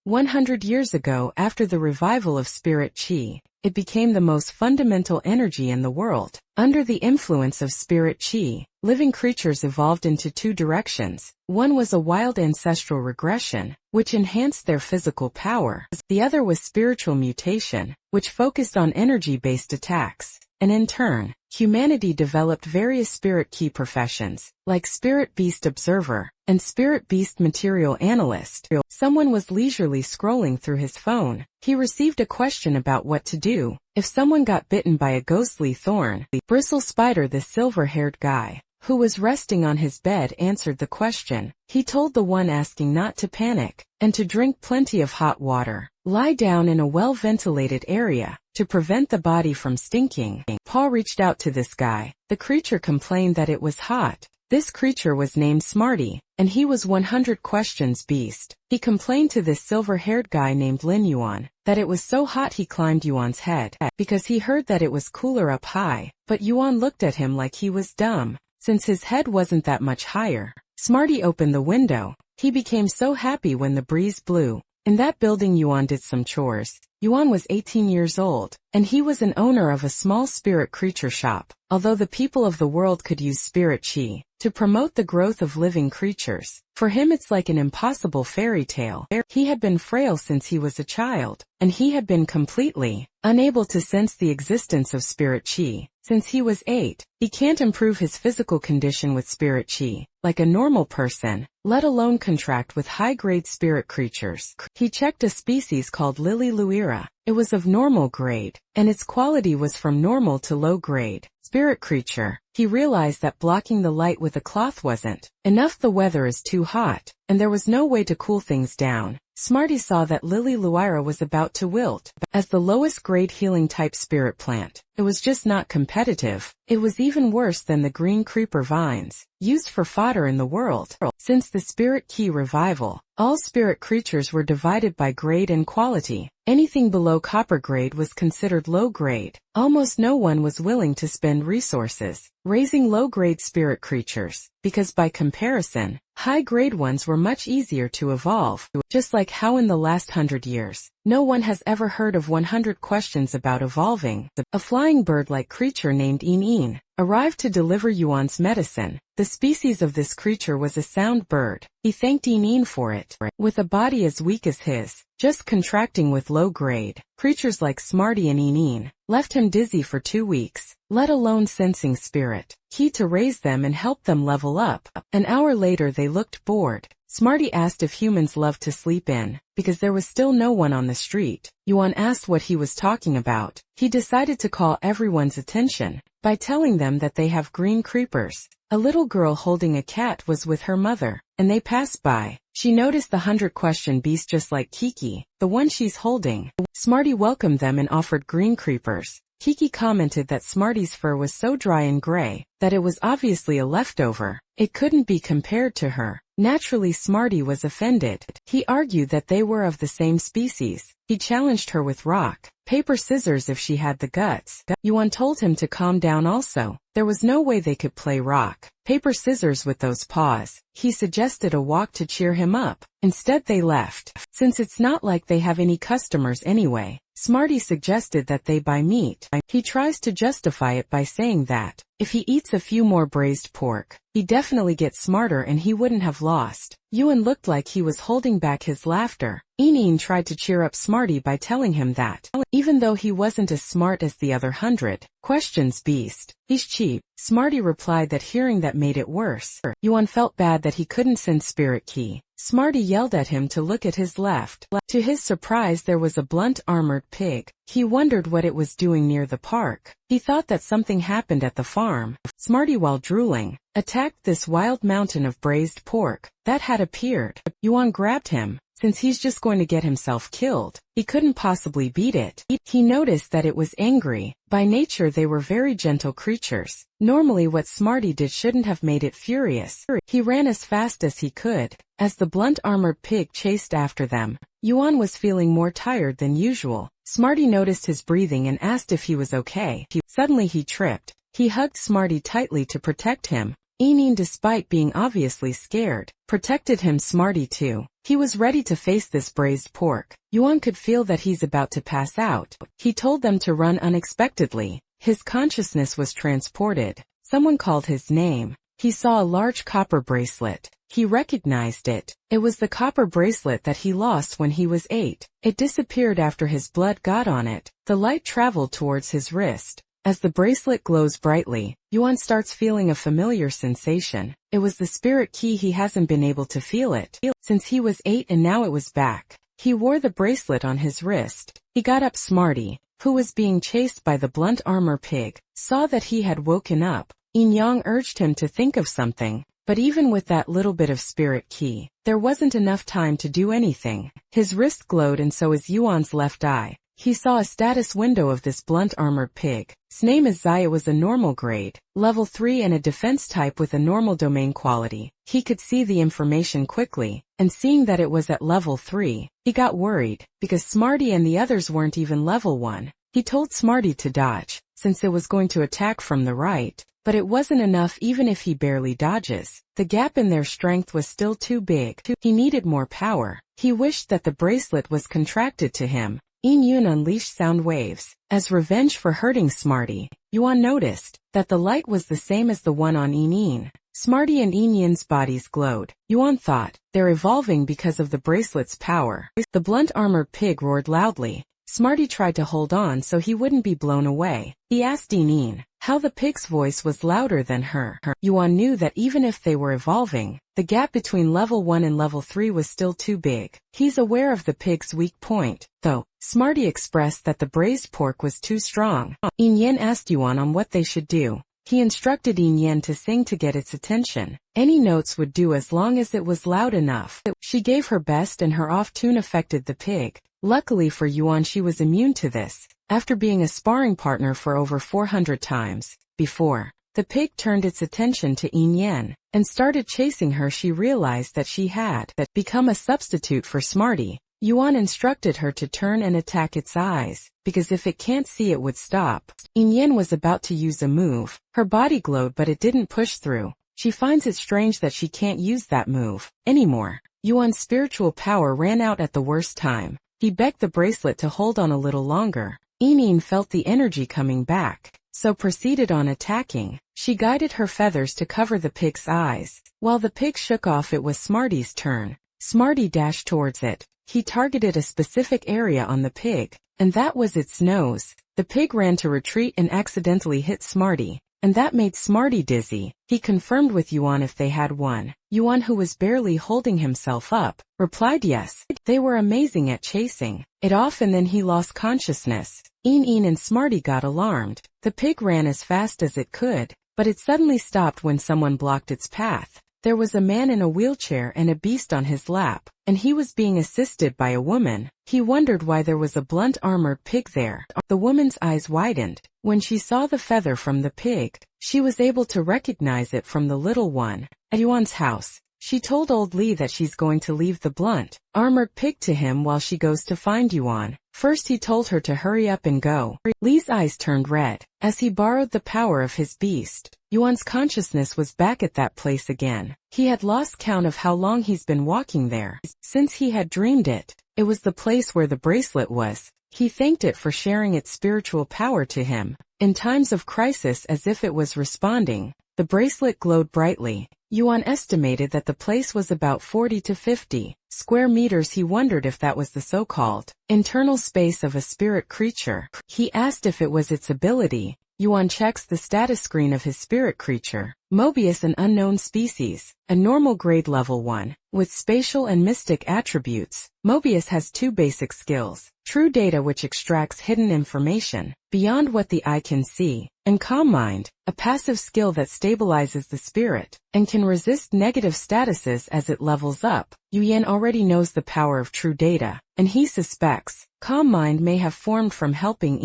100 years ago, after the revival of spirit chi, it became the most fundamental energy in the world. Under the influence of spirit chi, living creatures evolved into two directions. One was a wild ancestral regression, which enhanced their physical power. The other was spiritual mutation, which focused on energy-based attacks. And in turn, humanity developed various spirit key professions, like spirit beast observer and spirit beast material analyst. Someone was leisurely scrolling through his phone. He received a question about what to do if someone got bitten by a ghostly thorn. Bristle Spider, the silver-haired guy, who was resting on his bed, answered the question. He told the one asking not to panic and to drink plenty of hot water. Lie down in a well-ventilated area to prevent the body from stinking. Paul reached out to this guy. The creature complained that it was hot. This creature was named Smarty, and he was 100 questions beast. He complained to this silver-haired guy named Lin Yuan that it was so hot he climbed Yuan's head because he heard that it was cooler up high, but Yuan looked at him like he was dumb, since his head wasn't that much higher. Smarty opened the window. He became so happy when the breeze blew. In that building, Yuan did some chores. Yuan was 18 years old, and he was an owner of a small spirit creature shop. Although the people of the world could use spirit chi to promote the growth of living creatures, for him it's like an impossible fairy tale. He had been frail since he was a child, and he had been completely unable to sense the existence of spirit chi since he was 8. He can't improve his physical condition with spirit chi like a normal person, let alone contract with high-grade spirit creatures. He checked a species called Lily Luira. It was of normal grade, and its quality was from normal to low grade. Spirit creature. He realized that blocking the light with a cloth wasn't enough. The weather is too hot, and there was no way to cool things down. Smarty saw that Lily Luira was about to wilt. As the lowest grade healing type spirit plant, it was just not competitive. It was even worse than the green creeper vines used for fodder in the world. Since the spirit key revival, all spirit creatures were divided by grade and quality. Anything below copper grade was considered low grade. Almost no one was willing to spend resources raising low-grade spirit creatures, because by comparison, high-grade ones were much easier to evolve. Just like how in the last 100 years, no one has ever heard of 100 questions about evolving. A flying bird-like creature named Een arrived to deliver Yuan's medicine. The species of this creature was a sound bird. He thanked Een for it. With a body as weak as his, just contracting with low grade, creatures like Smarty and Een left him dizzy for 2 weeks, let alone sensing spirit key to raise them and help them level up. An hour later they looked bored. Smarty asked if humans loved to sleep in, because there was still no one on the street. Yuan asked what he was talking about. He decided to call everyone's attention by telling them that they have green creepers. A little girl holding a cat was with her mother, and they passed by. She noticed the 100-question beast just like Kiki, the one she's holding. Smarty welcomed them and offered green creepers. Kiki commented that Smarty's fur was so dry and gray that it was obviously a leftover. It couldn't be compared to her. Naturally, Smarty was offended. He argued that they were of the same species. He challenged her with rock, paper, scissors if she had the guts. Yuan told him to calm down also. There was no way they could play rock, paper, scissors with those paws. He suggested a walk to cheer him up. Instead they left. Since it's not like they have any customers anyway, Smarty suggested that they buy meat. He tries to justify it by saying that if he eats a few more braised pork, he'd definitely get smarter and he wouldn't have lost. Yuan looked like he was holding back his laughter. Een tried to cheer up Smarty by telling him that, even though he wasn't as smart as the other 100 questions beast, he's cheap. Smarty replied that hearing that made it worse. Yuan felt bad that he couldn't send spirit key. Smarty yelled at him to look at his left. To his surprise, there was a blunt armored pig. He wondered what it was doing near the park. He thought that something happened at the farm. Smarty, while drooling, attacked this wild mountain of braised pork that had appeared. Yuan grabbed him. Since he's just going to get himself killed, he couldn't possibly beat it. He noticed that it was angry. By nature they were very gentle creatures. Normally what Smarty did shouldn't have made it furious. He ran as fast as he could, as the blunt armored pig chased after them. Yuan was feeling more tired than usual. Smarty noticed his breathing and asked if he was okay. Suddenly he tripped. He hugged Smarty tightly to protect him. Enin, despite being obviously scared, protected him smarty too. He was ready to face this braised pork. Yuan could feel that he's about to pass out. He told them to run unexpectedly. His consciousness was transported. Someone called his name. He saw a large copper bracelet. He recognized it. It was the copper bracelet that he lost when he was 8. It disappeared after his blood got on it. The light traveled towards his wrist. As the bracelet glows brightly, Yuan starts feeling a familiar sensation. It was the spirit key. He hasn't been able to feel it since he was 8, and now it was back. He wore the bracelet on his wrist. He got up. Smarty, who was being chased by the blunt armor pig, saw that he had woken up. Yin Yang urged him to think of something, but even with that little bit of spirit key, there wasn't enough time to do anything. His wrist glowed, and so is Yuan's left eye. He saw a status window of this blunt-armored pig. His name is Zai. It was a normal grade, level 3, and a defense type with a normal domain quality. He could see the information quickly, and seeing that it was at level 3, he got worried, because Smarty and the others weren't even level 1. He told Smarty to dodge, since it was going to attack from the right, but it wasn't enough. Even if he barely dodges, the gap in their strength was still too big. He needed more power. He wished that the bracelet was contracted to him. Yin Yun unleashed sound waves. As revenge for hurting Smarty, Yuan noticed that the light was the same as the one on Yin Yin. Smarty and Yin Yin's bodies glowed. Yuan thought, they're evolving because of the bracelet's power. The blunt-armored pig roared loudly. Smarty tried to hold on so he wouldn't be blown away. He asked Yin Yin how the pig's voice was louder than her. Yuan knew that even if they were evolving, the gap between level 1 and level 3 was still too big. He's aware of the pig's weak point, though. Smarty expressed that the braised pork was too strong. Yin Yin asked Yuan on what they should do. He instructed Yin Yin to sing to get its attention. Any notes would do as long as it was loud enough. She gave her best, and her off-tune affected the pig. Luckily for Yuan, she was immune to this. After being a sparring partner for over 400 times before, the pig turned its attention to Yin Yin and started chasing her. She realized that she had become a substitute for Smarty. Yuan instructed her to turn and attack its eyes, because if it can't see, it would stop. Yin Yin was about to use a move. Her body glowed, but it didn't push through. She finds it strange that she can't use that move anymore. Yuan's spiritual power ran out at the worst time. He begged the bracelet to hold on a little longer. Yin Yin felt the energy coming back, so proceeded on attacking. She guided her feathers to cover the pig's eyes. While the pig shook off, it was Smarty's turn. Smarty dashed towards it. He targeted a specific area on the pig, and that was its nose. The pig ran to retreat and accidentally hit Smarty, and that made Smarty dizzy. He confirmed with Yuan if they had won. Yuan, who was barely holding himself up, replied yes. They were amazing at chasing it off, and then he lost consciousness. Yin Yin and Smarty got alarmed. The pig ran as fast as it could, but it suddenly stopped when someone blocked its path. There was a man in a wheelchair and a beast on his lap, and he was being assisted by a woman. He wondered why there was a blunt-armored pig there. The woman's eyes widened. When she saw the feather from the pig, she was able to recognize it from the little one. At Yuan's house, she told old Li that she's going to leave the blunt-armored pig to him while she goes to find Yuan. First, he told her to hurry up and go. Li's eyes turned red as he borrowed the power of his beast. Yuan's consciousness was back at that place again. He had lost count of how long he's been walking there. Since he had dreamed it, it was the place where the bracelet was. He thanked it for sharing its spiritual power to him. In times of crisis, as if it was responding, the bracelet glowed brightly. Yuan estimated that the place was about 40 to 50 square meters. He wondered if that was the so-called internal space of a spirit creature. He asked if it was its ability. Yuan checks the status screen of his spirit creature. Mobius, an unknown species, a normal grade level 1, with spatial and mystic attributes. Mobius has 2 basic skills: true data, which extracts hidden information beyond what the eye can see, and calm mind, a passive skill that stabilizes the spirit and can resist negative statuses as it levels up. Yuan already knows the power of true data, and he suspects calm mind may have formed from helping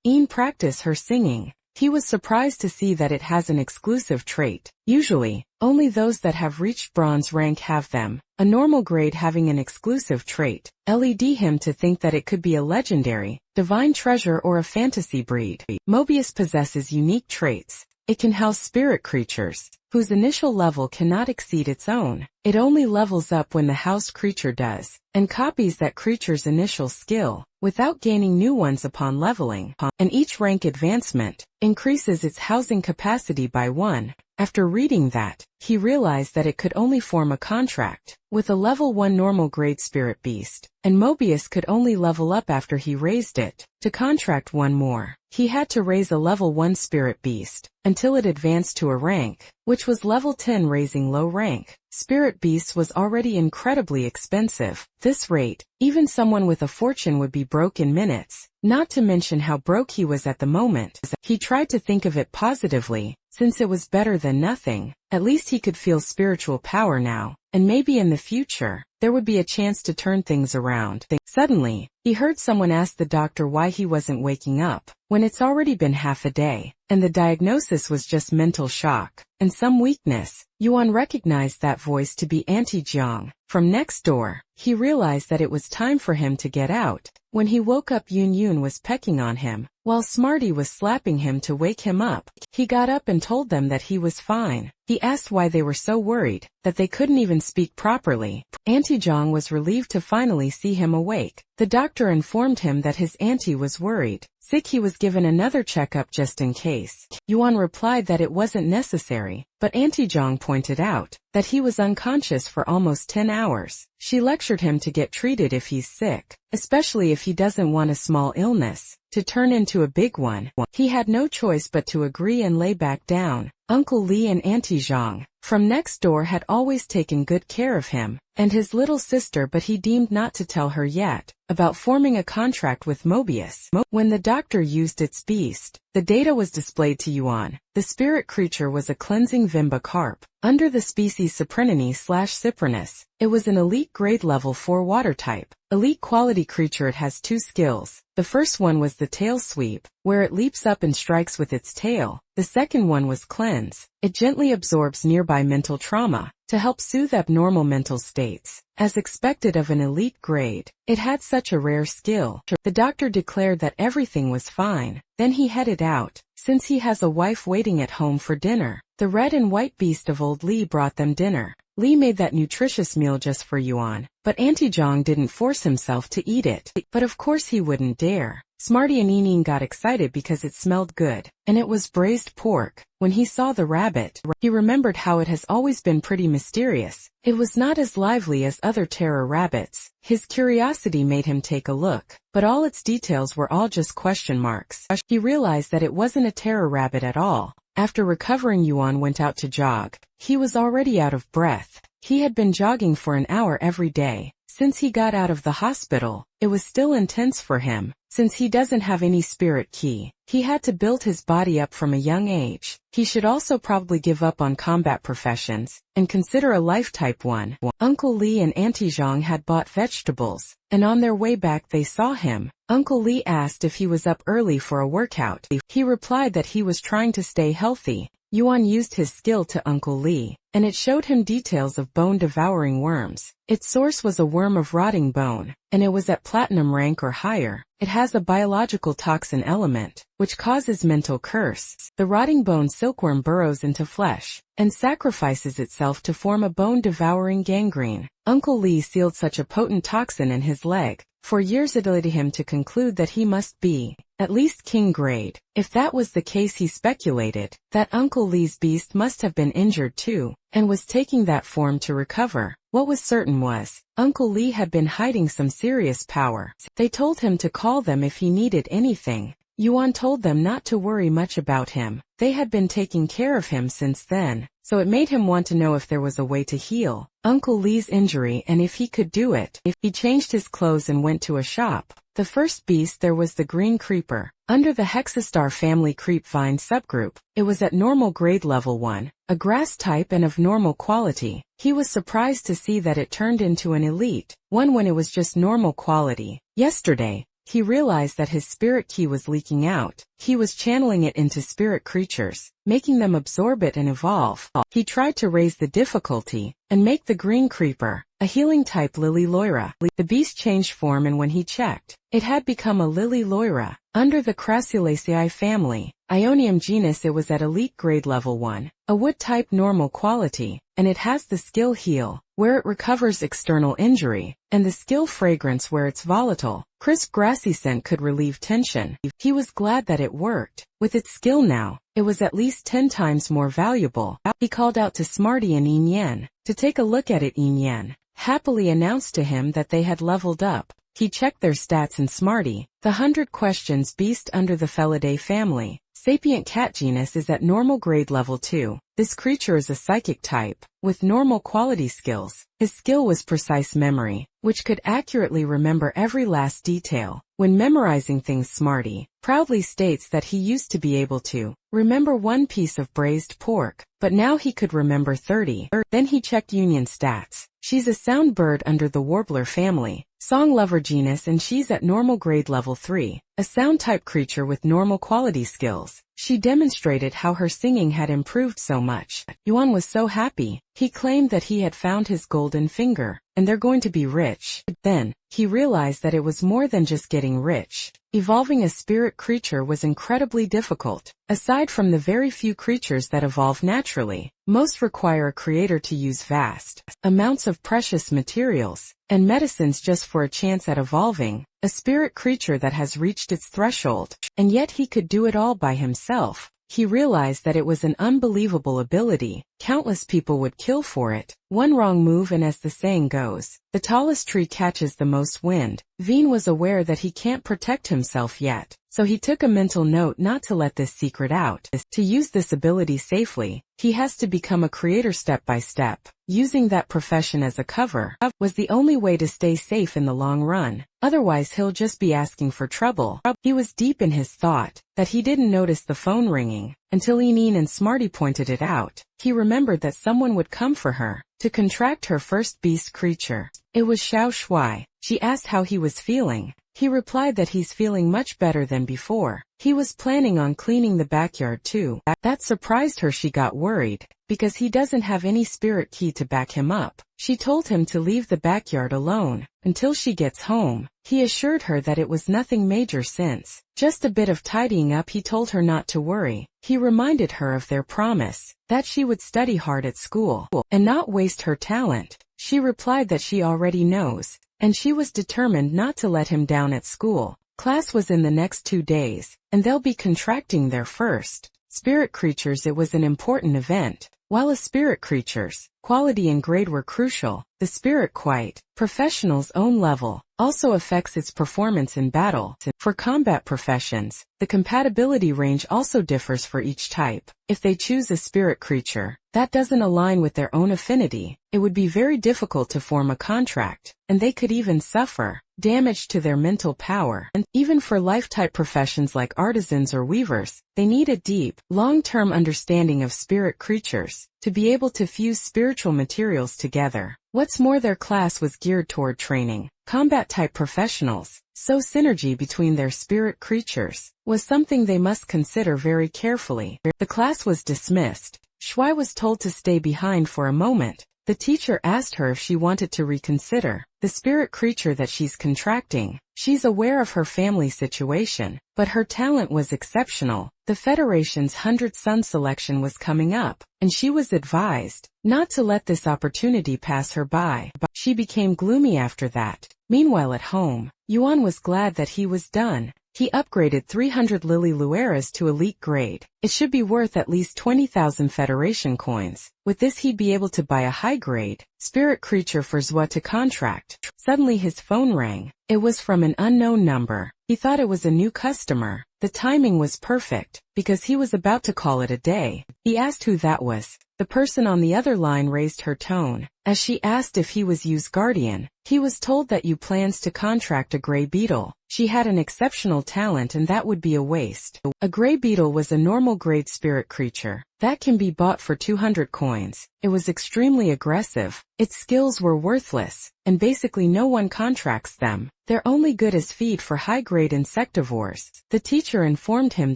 Yin practice her singing. He was surprised to see that it has an exclusive trait. Usually, only those that have reached bronze rank have them. A normal grade having an exclusive trait led him to think that it could be a legendary, divine treasure or a fantasy breed. Mobius possesses unique traits. It can house spirit creatures, whose initial level cannot exceed its own. It only levels up when the housed creature does, and copies that creature's initial skill, without gaining new ones upon leveling, and each rank advancement increases its housing capacity by 1. After reading that, he realized that it could only form a contract with a level 1 normal grade spirit beast, and Mobius could only level up after he raised it. To contract one more, he had to raise a level 1 spirit beast, until it advanced to a rank, which was level 10 raising low rank. Spirit beasts was already incredibly expensive. This rate, even someone with a fortune would be broke in minutes, not to mention how broke he was at the moment. He tried to think of it positively, since it was better than nothing. At least he could feel spiritual power now, and maybe in the future, there would be a chance to turn things around. Suddenly, he heard someone ask the doctor why he wasn't waking up, when it's already been half a day, and the diagnosis was just mental shock and some weakness. Yuan recognized that voice to be Auntie Jiang. From next door, he realized that it was time for him to get out. When he woke up, Yun Yun was pecking on him, while Smarty was slapping him to wake him up. He got up and told them that he was fine. He asked why they were so worried, that they couldn't even speak properly. Auntie Jiang was relieved to finally see him awake. The doctor informed him that his auntie was worried sick. He was given another checkup just in case. Yuan replied that it wasn't necessary, but Auntie Jiang pointed out that he was unconscious for almost 10 hours. She lectured him to get treated if he's sick, especially if he doesn't want a small illness to turn into a big one. He had no choice but to agree and lay back down. Uncle Li and Auntie Jiang from next door had always taken good care of him and his little sister, but he deemed not to tell her yet about forming a contract with Mobius. When the doctor used its beast, the data was displayed to Yuan. The spirit creature was a cleansing Vimba carp, under the species Cyprinus/Cyprinus. It was an elite grade level 4 water type. Elite quality creature. It has 2 skills. The first one was the tail sweep, where it leaps up and strikes with its tail. The second one was cleanse. It gently absorbs nearby mental trauma to help soothe abnormal mental states. As expected of an elite grade, it had such a rare skill. The doctor declared that everything was fine. Then he headed out, since he has a wife waiting at home for dinner. The red and white beast of old Li brought them dinner. Li made that nutritious meal just for Yuan, but Auntie Jiang didn't force himself to eat it. But of course he wouldn't dare. Smarty and Yinyin got excited because it smelled good, and it was braised pork. When he saw the rabbit, he remembered how it has always been pretty mysterious. It was not as lively as other terror rabbits. His curiosity made him take a look, but all its details were all just question marks. He realized that it wasn't a terror rabbit at all. After recovering, Yuan went out to jog. He was already out of breath. He had been jogging for an hour every day since he got out of the hospital. It was still intense for him, since he doesn't have any spirit ki. He had to build his body up from a young age. He should also probably give up on combat professions and consider a life type one. Uncle Li and Auntie Jiang had bought vegetables, and on their way back they saw him. Uncle Li asked if he was up early for a workout. He replied that he was trying to stay healthy. Yuan used his skill to Uncle Li, and it showed him details of bone-devouring worms. Its source was a worm of rotting bone, and it was at platinum rank or higher. It has a biological toxin element, which causes mental curse. The rotting bone silkworm burrows into flesh, and sacrifices itself to form a bone-devouring gangrene. Uncle Li sealed such a potent toxin in his leg. For years it led him to conclude that he must be, at least king grade. If that was the case, he speculated that Uncle Li's beast must have been injured too, and was taking that form to recover. What was certain was, Uncle Li had been hiding some serious power. They told him to call them if he needed anything. Yuan told them not to worry much about him. They had been taking care of him since then, so it made him want to know if there was a way to heal Uncle Li's injury and if he could do it. He changed his clothes and went to a shop. The first beast there was the green creeper, under the Hexastar family creep vine subgroup. It was at normal grade level 1, a grass type and of normal quality. He was surprised to see that it turned into an elite one when it was just normal quality. Yesterday, he realized that his spirit ki was leaking out. He was channeling it into spirit creatures, making them absorb it and evolve. He tried to raise the difficulty and make the green creeper a healing type Lily Loira. The beast changed form, and when he checked, it had become a Lily Loira, under the Crassulaceae family. Ionium genus. It was at elite grade level 1, a wood type normal quality, and it has the skill heal, where it recovers external injury, and the skill fragrance where it's volatile. Crisp grassy scent could relieve tension. He was glad that it worked. With its skill now, it was at least 10 times more valuable. He called out to Smarty and Yin Yan to take a look at it. Yin Yan happily announced to him that they had leveled up. He checked their stats and Smarty, the 100 questions beast under the Felidae family, sapient cat genus, is at normal grade level 2. This creature is a psychic type, with normal quality skills. His skill was precise memory, which could accurately remember every last detail. When memorizing things, Smarty proudly states that he used to be able to remember 1 piece of braised pork, but now he could remember 30. Then he checked Union stats. She's a sound bird under the warbler family, song lover genus, and she's at normal grade level 3, a sound type creature with normal quality skills. She demonstrated how her singing had improved so much. Yuan was so happy. He claimed that he had found his golden finger, and they're going to be rich. Then, he realized that it was more than just getting rich. Evolving a spirit creature was incredibly difficult. Aside from the very few creatures that evolve naturally, most require a creator to use vast amounts of precious materials and medicines just for a chance at evolving a spirit creature that has reached its threshold. And yet he could do it all by himself. He realized that it was an unbelievable ability. Countless people would kill for it. One wrong move and, as the saying goes, the tallest tree catches the most wind. Veen was aware that he can't protect himself yet, so he took a mental note not to let this secret out. To use this ability safely, he has to become a creator step by step. Using that profession as a cover was the only way to stay safe in the long run. Otherwise he'll just be asking for trouble. He was deep in his thought that he didn't notice the phone ringing until Eneen and Smarty pointed it out. He remembered that someone would come for her to contract her first beast creature. It was Xiao Shuai. She asked how he was feeling. He replied that he's feeling much better than before. He was planning on cleaning the backyard too. That surprised her. She got worried, because he doesn't have any spirit key to back him up. She told him to leave the backyard alone until she gets home. He assured her that it was nothing major, since just a bit of tidying up. He told her not to worry. He reminded her of their promise that she would study hard at school and not waste her talent. She replied that she already knows, and she was determined not to let him down at school. Class was in the next 2 days, and they'll be contracting their first spirit creatures. It was an important event. While a spirit creature's quality and grade were crucial, the spirit quite professional's own level also affects its performance in battle. For combat professions, the compatibility range also differs for each type. If they choose a spirit creature that doesn't align with their own affinity, it would be very difficult to form a contract, and they could even suffer damage to their mental power. And even for life-type professions like artisans or weavers, they need a deep, long-term understanding of spirit creatures to be able to fuse spiritual materials together. What's more, their class was geared toward training combat-type professionals, so synergy between their spirit creatures was something they must consider very carefully. The class was dismissed. Shuai was told to stay behind for a moment. The teacher asked her if she wanted to reconsider the spirit creature that she's contracting. She's aware of her family situation, but her talent was exceptional. The Federation's 100 Sun selection was coming up, and she was advised not to let this opportunity pass her by. She became gloomy after that. Meanwhile at home, Yuan was glad that he was done. He upgraded 300 Lily Lueras to elite grade. It should be worth at least 20,000 Federation coins. With this he'd be able to buy a high-grade spirit creature for Zhua to contract. Suddenly his phone rang. It was from an unknown number. He thought it was a new customer. The timing was perfect, because he was about to call it a day. He asked who that was. The person on the other line raised her tone as she asked if he was Yu's guardian. He was told that Yu plans to contract a gray beetle. She had an exceptional talent, and that would be a waste. A gray beetle was a normal grade spirit creature that can be bought for 200 coins. It was extremely aggressive. Its skills were worthless, and basically no one contracts them. They're only good as feed for high-grade insectivores. The teacher informed him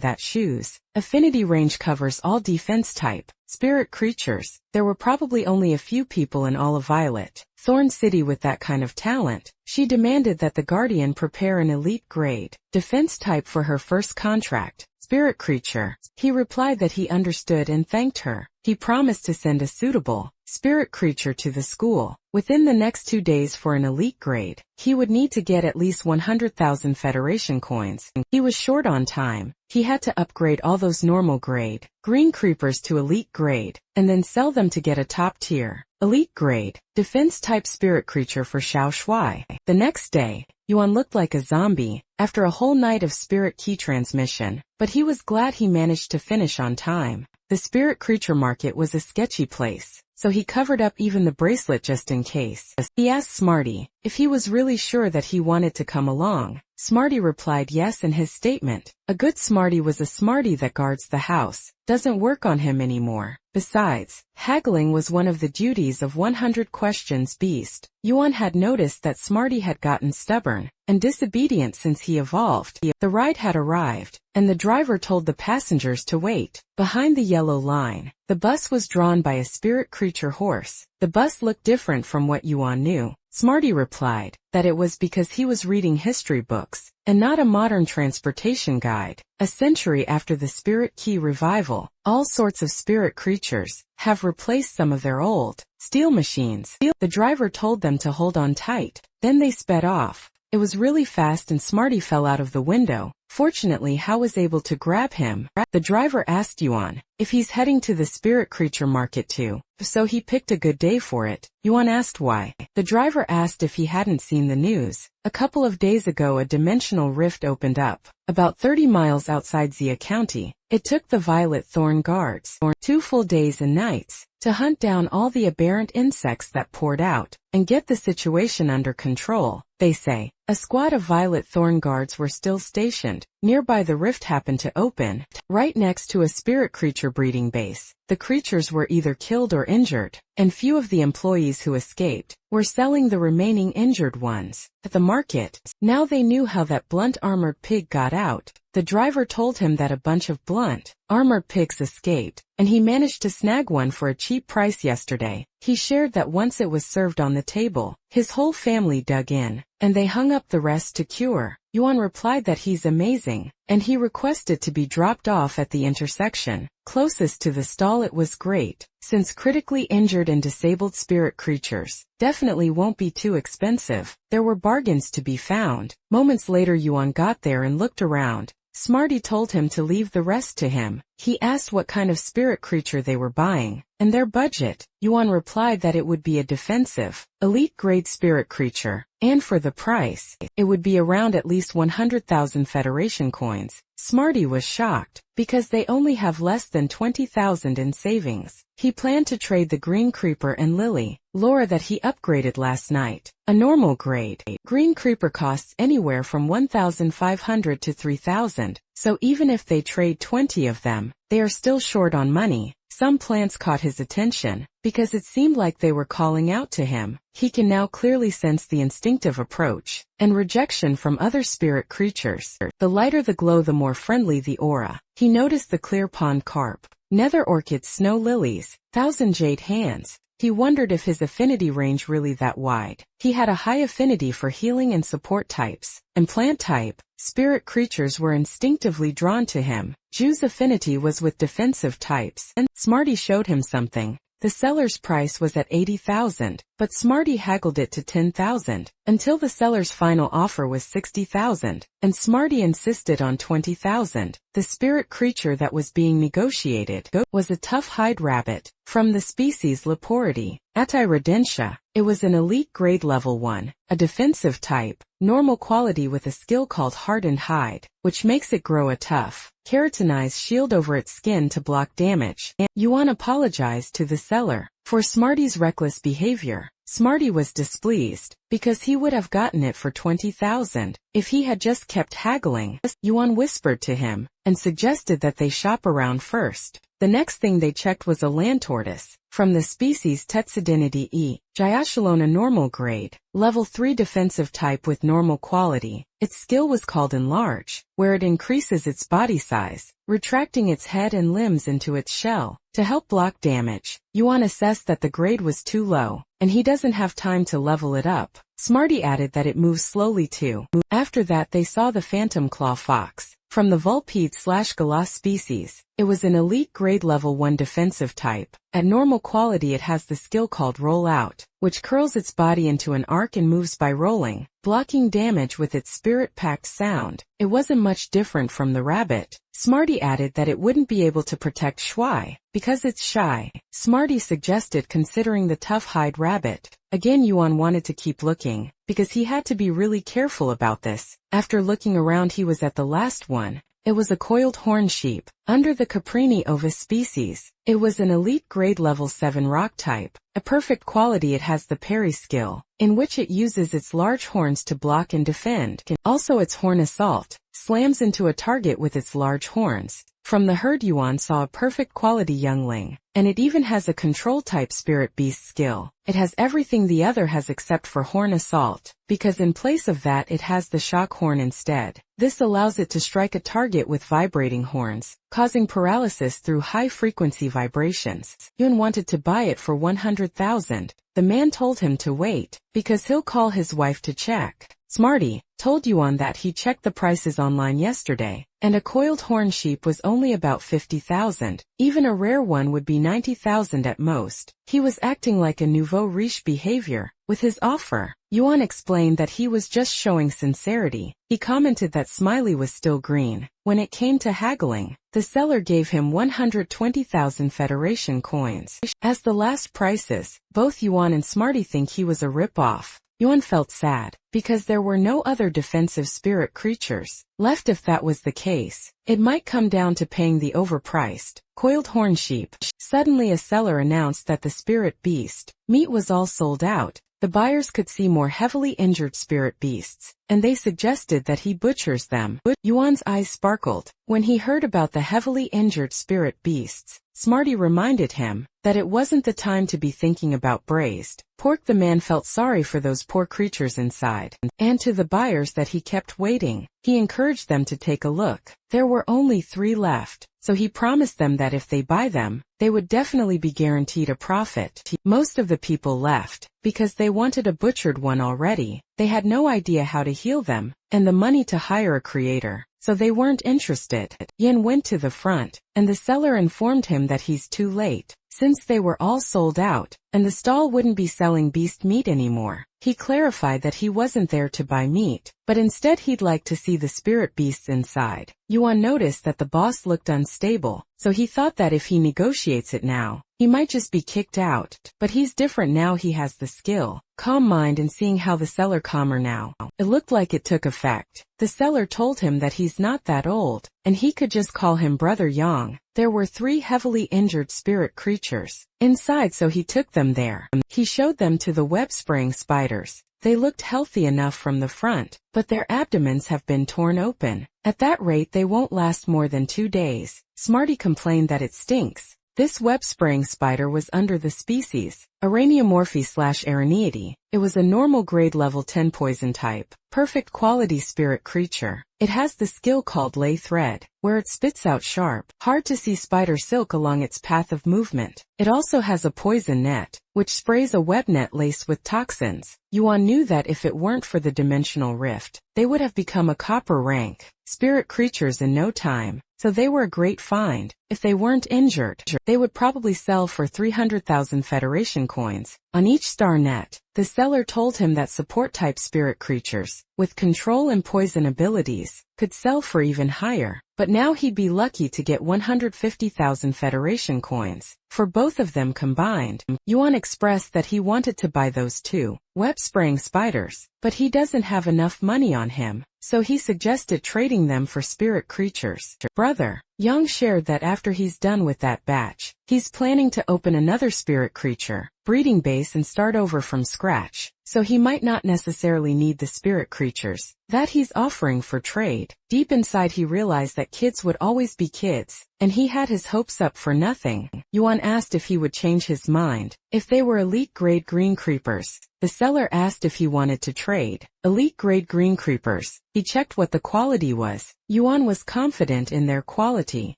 that Shu's affinity range covers all defense type spirit creatures. There were probably only a few people in all of Violet Thorn City with that kind of talent. She demanded that the Guardian prepare an elite grade defense type for her first contract. spirit creature. He replied that he understood and thanked her. He promised to send a suitable spirit creature to the school within the next 2 days for an elite grade. He would need to get at least 100,000 Federation coins. He was short on time. He had to upgrade all those normal grade green creepers to elite grade, and then sell them to get a top tier elite grade defense type spirit creature for Xiao Shui. The next day, Yuan looked like a zombie after a whole night of spirit key transmission, but he was glad he managed to finish on time. The spirit creature market was a sketchy place, so he covered up even the bracelet just in case. He asked Smarty if he was really sure that he wanted to come along. Smarty replied yes in his statement. A good Smarty was a Smarty that guards the house, doesn't work on him anymore. Besides, haggling was one of the duties of 100 Questions Beast. Yuan had noticed that Smarty had gotten stubborn and disobedient since he evolved. The ride had arrived, and the driver told the passengers to wait behind the yellow line. The bus was drawn by a spirit creature horse. The bus looked different from what Yuan knew. Smarty replied that it was because he was reading history books and not a modern transportation guide. A century after the Spirit Key revival, all sorts of spirit creatures have replaced some of their old steel machines. The driver told them to hold on tight. Then they sped off. It was really fast and Smarty fell out of the window. Fortunately, Hao was able to grab him. The driver asked Yuan if he's heading to the spirit creature market too, so he picked a good day for it. Yuan asked why. The driver asked if he hadn't seen the news. A couple of days ago a dimensional rift opened up, about 30 miles outside Xia County. It took the Violet Thorn Guards 2 full days and nights to hunt down all the aberrant insects that poured out and get the situation under control. They say a squad of Violet Thorn Guards were still stationed nearby. The rift happened to open right next to a spirit creature breeding base. The creatures were either killed or injured, and few of the employees who escaped were selling the remaining injured ones at the market. Now they knew how that blunt armored pig got out. The driver told him that a bunch of blunt armored pigs escaped, and he managed to snag one for a cheap price yesterday. He shared that once it was served on the table, his whole family dug in, and they hung up the rest to cure. Yuan replied that he's amazing, and he requested to be dropped off at the intersection closest to the stall. It was great, since critically injured and disabled spirit creatures definitely won't be too expensive. There were bargains to be found. Moments later Yuan got there and looked around. Smarty told him to leave the rest to him. He asked what kind of spirit creature they were buying, and their budget. Yuan replied that it would be a defensive, elite-grade spirit creature, and for the price, it would be around at least 100,000 Federation coins. Smarty was shocked, because they only have less than 20,000 in savings. He planned to trade the green creeper and lily Laura that he upgraded last night. A normal grade green creeper costs anywhere from 1,500 to 3,000, so even if they trade 20 of them, they are still short on money. Some plants caught his attention, because it seemed like they were calling out to him. He can now clearly sense the instinctive approach and rejection from other spirit creatures. The lighter the glow, the more friendly the aura. He noticed the clear pond carp, nether orchids, snow lilies, thousand jade hands. He wondered if his affinity range really that wide. He had a high affinity for healing and support types, and plant type spirit creatures were instinctively drawn to him. Ju's affinity was with defensive types, and Smarty showed him something. The seller's price was at 80,000, but Smarty haggled it to 10,000, until the seller's final offer was 60,000, and Smarty insisted on 20,000. The spirit creature that was being negotiated was a tough hide rabbit, from the species Leporidae, Atyrodentia. It was an elite grade level 1, a defensive type, normal quality with a skill called Hardened Hide, which makes it grow a tough, keratinized shield over its skin to block damage. Yuan apologized to the seller for Smarty's reckless behavior. Smarty was displeased, because he would have gotten it for 20,000 if he had just kept haggling. Yuan whispered to him, and suggested that they shop around first. The next thing they checked was a land tortoise, from the species Tetsidinidae E. Giashalona, normal grade, level 3 defensive type with normal quality. Its skill was called Enlarge, where it increases its body size, retracting its head and limbs into its shell, to help block damage. Yuan assessed that the grade was too low, and he doesn't have time to level it up. Smarty added that it moves slowly too. After that they saw the phantom claw fox, From the Vulpede/Galah species, it was an elite grade level 1 defensive type. At normal quality it has the skill called Roll Out, which curls its body into an arc and moves by rolling, blocking damage with its spirit-packed sound. It wasn't much different from the rabbit. Smarty added that it wouldn't be able to protect Shuai, because it's shy. Smarty suggested considering the tough-hide rabbit. Again Yuan wanted to keep looking, because he had to be really careful about this. After looking around he was at the last one. It was a coiled horn sheep, under the Caprini ovis species. It was an elite grade level 7 rock type. A perfect quality it has the parry skill, in which it uses its large horns to block and defend. Also its horn assault, slams into a target with its large horns. From the herd Yuan saw a perfect quality youngling, and it even has a control type spirit beast skill. It has everything the other has except for horn assault, because in place of that it has the shock horn instead. This allows it to strike a target with vibrating horns, causing paralysis through high-frequency vibrations. Yuan wanted to buy it for 100,000. The man told him to wait, because he'll call his wife to check. Smarty told Yuan that he checked the prices online yesterday, and a coiled horn sheep was only about 50,000. Even a rare one would be 90,000 at most. He was acting like a nouveau riche behavior with his offer. Yuan explained that he was just showing sincerity. He commented that Smiley was still green. When it came to haggling, the seller gave him 120,000 Federation coins. As the last prices, both Yuan and Smarty think he was a rip-off. Yuan felt sad, because there were no other defensive spirit creatures left. If that was the case, it might come down to paying the overpriced coiled horn sheep. Suddenly a seller announced that the spirit beast meat was all sold out. The buyers could see more heavily injured spirit beasts, and they suggested that he butchers them. Yuan's eyes sparkled when he heard about the heavily injured spirit beasts. Smarty reminded him that it wasn't the time to be thinking about braised pork. The man felt sorry for those poor creatures inside, and to the buyers that he kept waiting, he encouraged them to take a look. There were only 3 left, so he promised them that if they buy them, they would definitely be guaranteed a profit. Most of the people left, because they wanted a butchered one already. They had no idea how to heal them, and the money to hire a creator, so they weren't interested. Yin went to the front, and the seller informed him that he's too late, since they were all sold out, and the stall wouldn't be selling beast meat anymore. He clarified that he wasn't there to buy meat, but instead he'd like to see the spirit beasts inside. Yuan noticed that the boss looked unstable, so he thought that if he negotiates it now, he might just be kicked out. But he's different now. He has the skill, calm mind, and seeing how the seller calmer now. It looked like it took effect. The seller told him that he's not that old, and he could just call him Brother Yang. There were 3 heavily injured spirit creatures inside, so he took them there. He showed them to the web-spraying spiders. They looked healthy enough from the front, but their abdomens have been torn open. At that rate they won't last more than 2 days. Smarty complained that it stinks. This web-spraying spider was under the species Araneomorphi/Araneity. It was a normal grade level 10 poison type, perfect quality spirit creature. It has the skill called Lay Thread, where it spits out sharp, hard to see spider silk along its path of movement. It also has a poison net, which sprays a web net laced with toxins. Yuan knew that if it weren't for the dimensional rift, they would have become a copper rank spirit creatures in no time. So they were a great find. If they weren't injured, they would probably sell for 300,000 Federation coins on each star net. The seller told him that support-type spirit creatures, with control and poison abilities, could sell for even higher, but now he'd be lucky to get 150,000 Federation coins for both of them combined. Yuan expressed that he wanted to buy those 2 web-spraying spiders, but he doesn't have enough money on him, so he suggested trading them for spirit creatures. Brother Yang shared that after he's done with that batch, he's planning to open another spirit creature breeding base and start over from scratch, so he might not necessarily need the spirit creatures that he's offering for trade. Deep inside he realized that kids would always be kids, and he had his hopes up for nothing. Yuan asked if he would change his mind if they were elite grade green creepers. The seller asked if he wanted to trade elite grade green creepers. He checked what the quality was. Yuan was confident in their quality.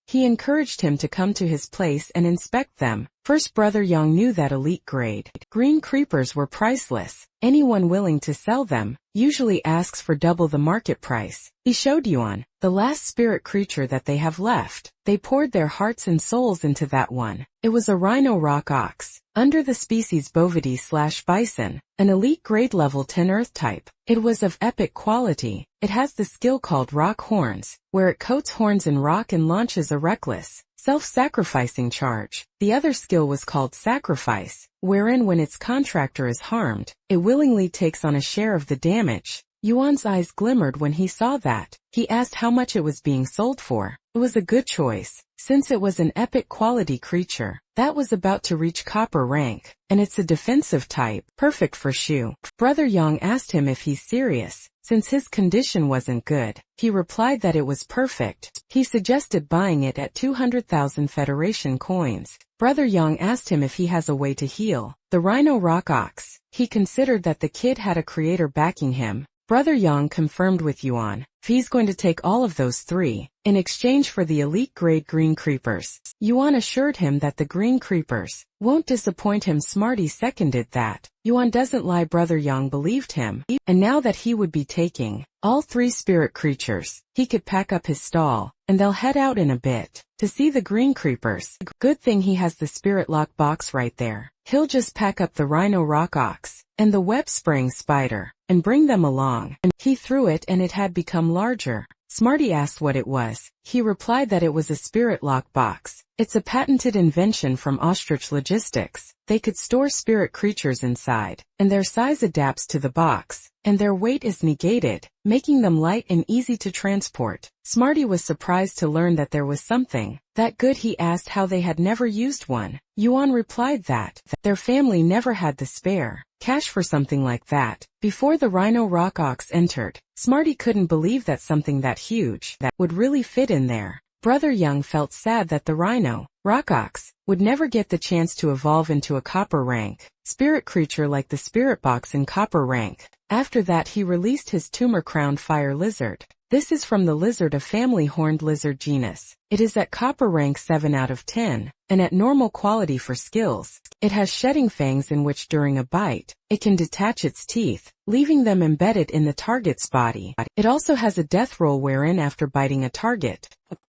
He encouraged him to come to his place and inspect them. First, Brother Yang knew that elite grade green creepers were priceless. Anyone willing to sell them usually asks for double the market price. He showed Yuan the last spirit creature that they have left. They poured their hearts and souls into that one. It was a rhino rock ox, under the species Bovidae/bison, an elite grade level 10 earth type. It was of epic quality. It has the skill called rock horns, where it coats horns in rock and launches a reckless, self-sacrificing charge. The other skill was called sacrifice, wherein when its contractor is harmed, it willingly takes on a share of the damage. Yuan's eyes glimmered when he saw that. He asked how much it was being sold for. It was a good choice, since it was an epic quality creature that was about to reach copper rank, and it's a defensive type, perfect for Shu. Brother Yang asked him if he's serious, since his condition wasn't good. He replied that it was perfect. He suggested buying it at 200,000 Federation coins. Brother Yang asked him if he has a way to heal the Rhino Rock Ox. He considered that the kid had a creator backing him. Brother Yang confirmed with Yuan if he's going to take all of those three in exchange for the elite grade green creepers. Yuan assured him that the green creepers won't disappoint him. Smarty seconded that. Yuan doesn't lie. Brother Yang believed him, and now that he would be taking all three spirit creatures, he could pack up his stall, and they'll head out in a bit to see the green creepers. Good thing he has the spirit lock box right there. He'll just pack up the rhino rock ox and the web-spraying spider and bring them along. And he threw it and it had become larger. Smarty asked what it was. He replied that it was a spirit lock box. It's a patented invention from Ostrich Logistics. They could store spirit creatures inside, and their size adapts to the box, and their weight is negated, making them light and easy to transport. Smarty was surprised to learn that there was something that good. He asked how they had never used one. Yuan replied that their family never had the spare cash for something like that. Before the Rhino Rock Ox entered, Smarty couldn't believe that something that huge that would really fit in there. Brother Yang felt sad that the Rhino Rock Ox would never get the chance to evolve into a copper rank spirit creature like the spirit box in copper rank. After that, he released his tumor-crowned fire lizard. This is from the lizard, a family horned lizard genus. It is at copper rank 7 out of 10, and at normal quality for skills. It has shedding fangs in which during a bite, it can detach its teeth, leaving them embedded in the target's body. It also has a death roll wherein after biting a target,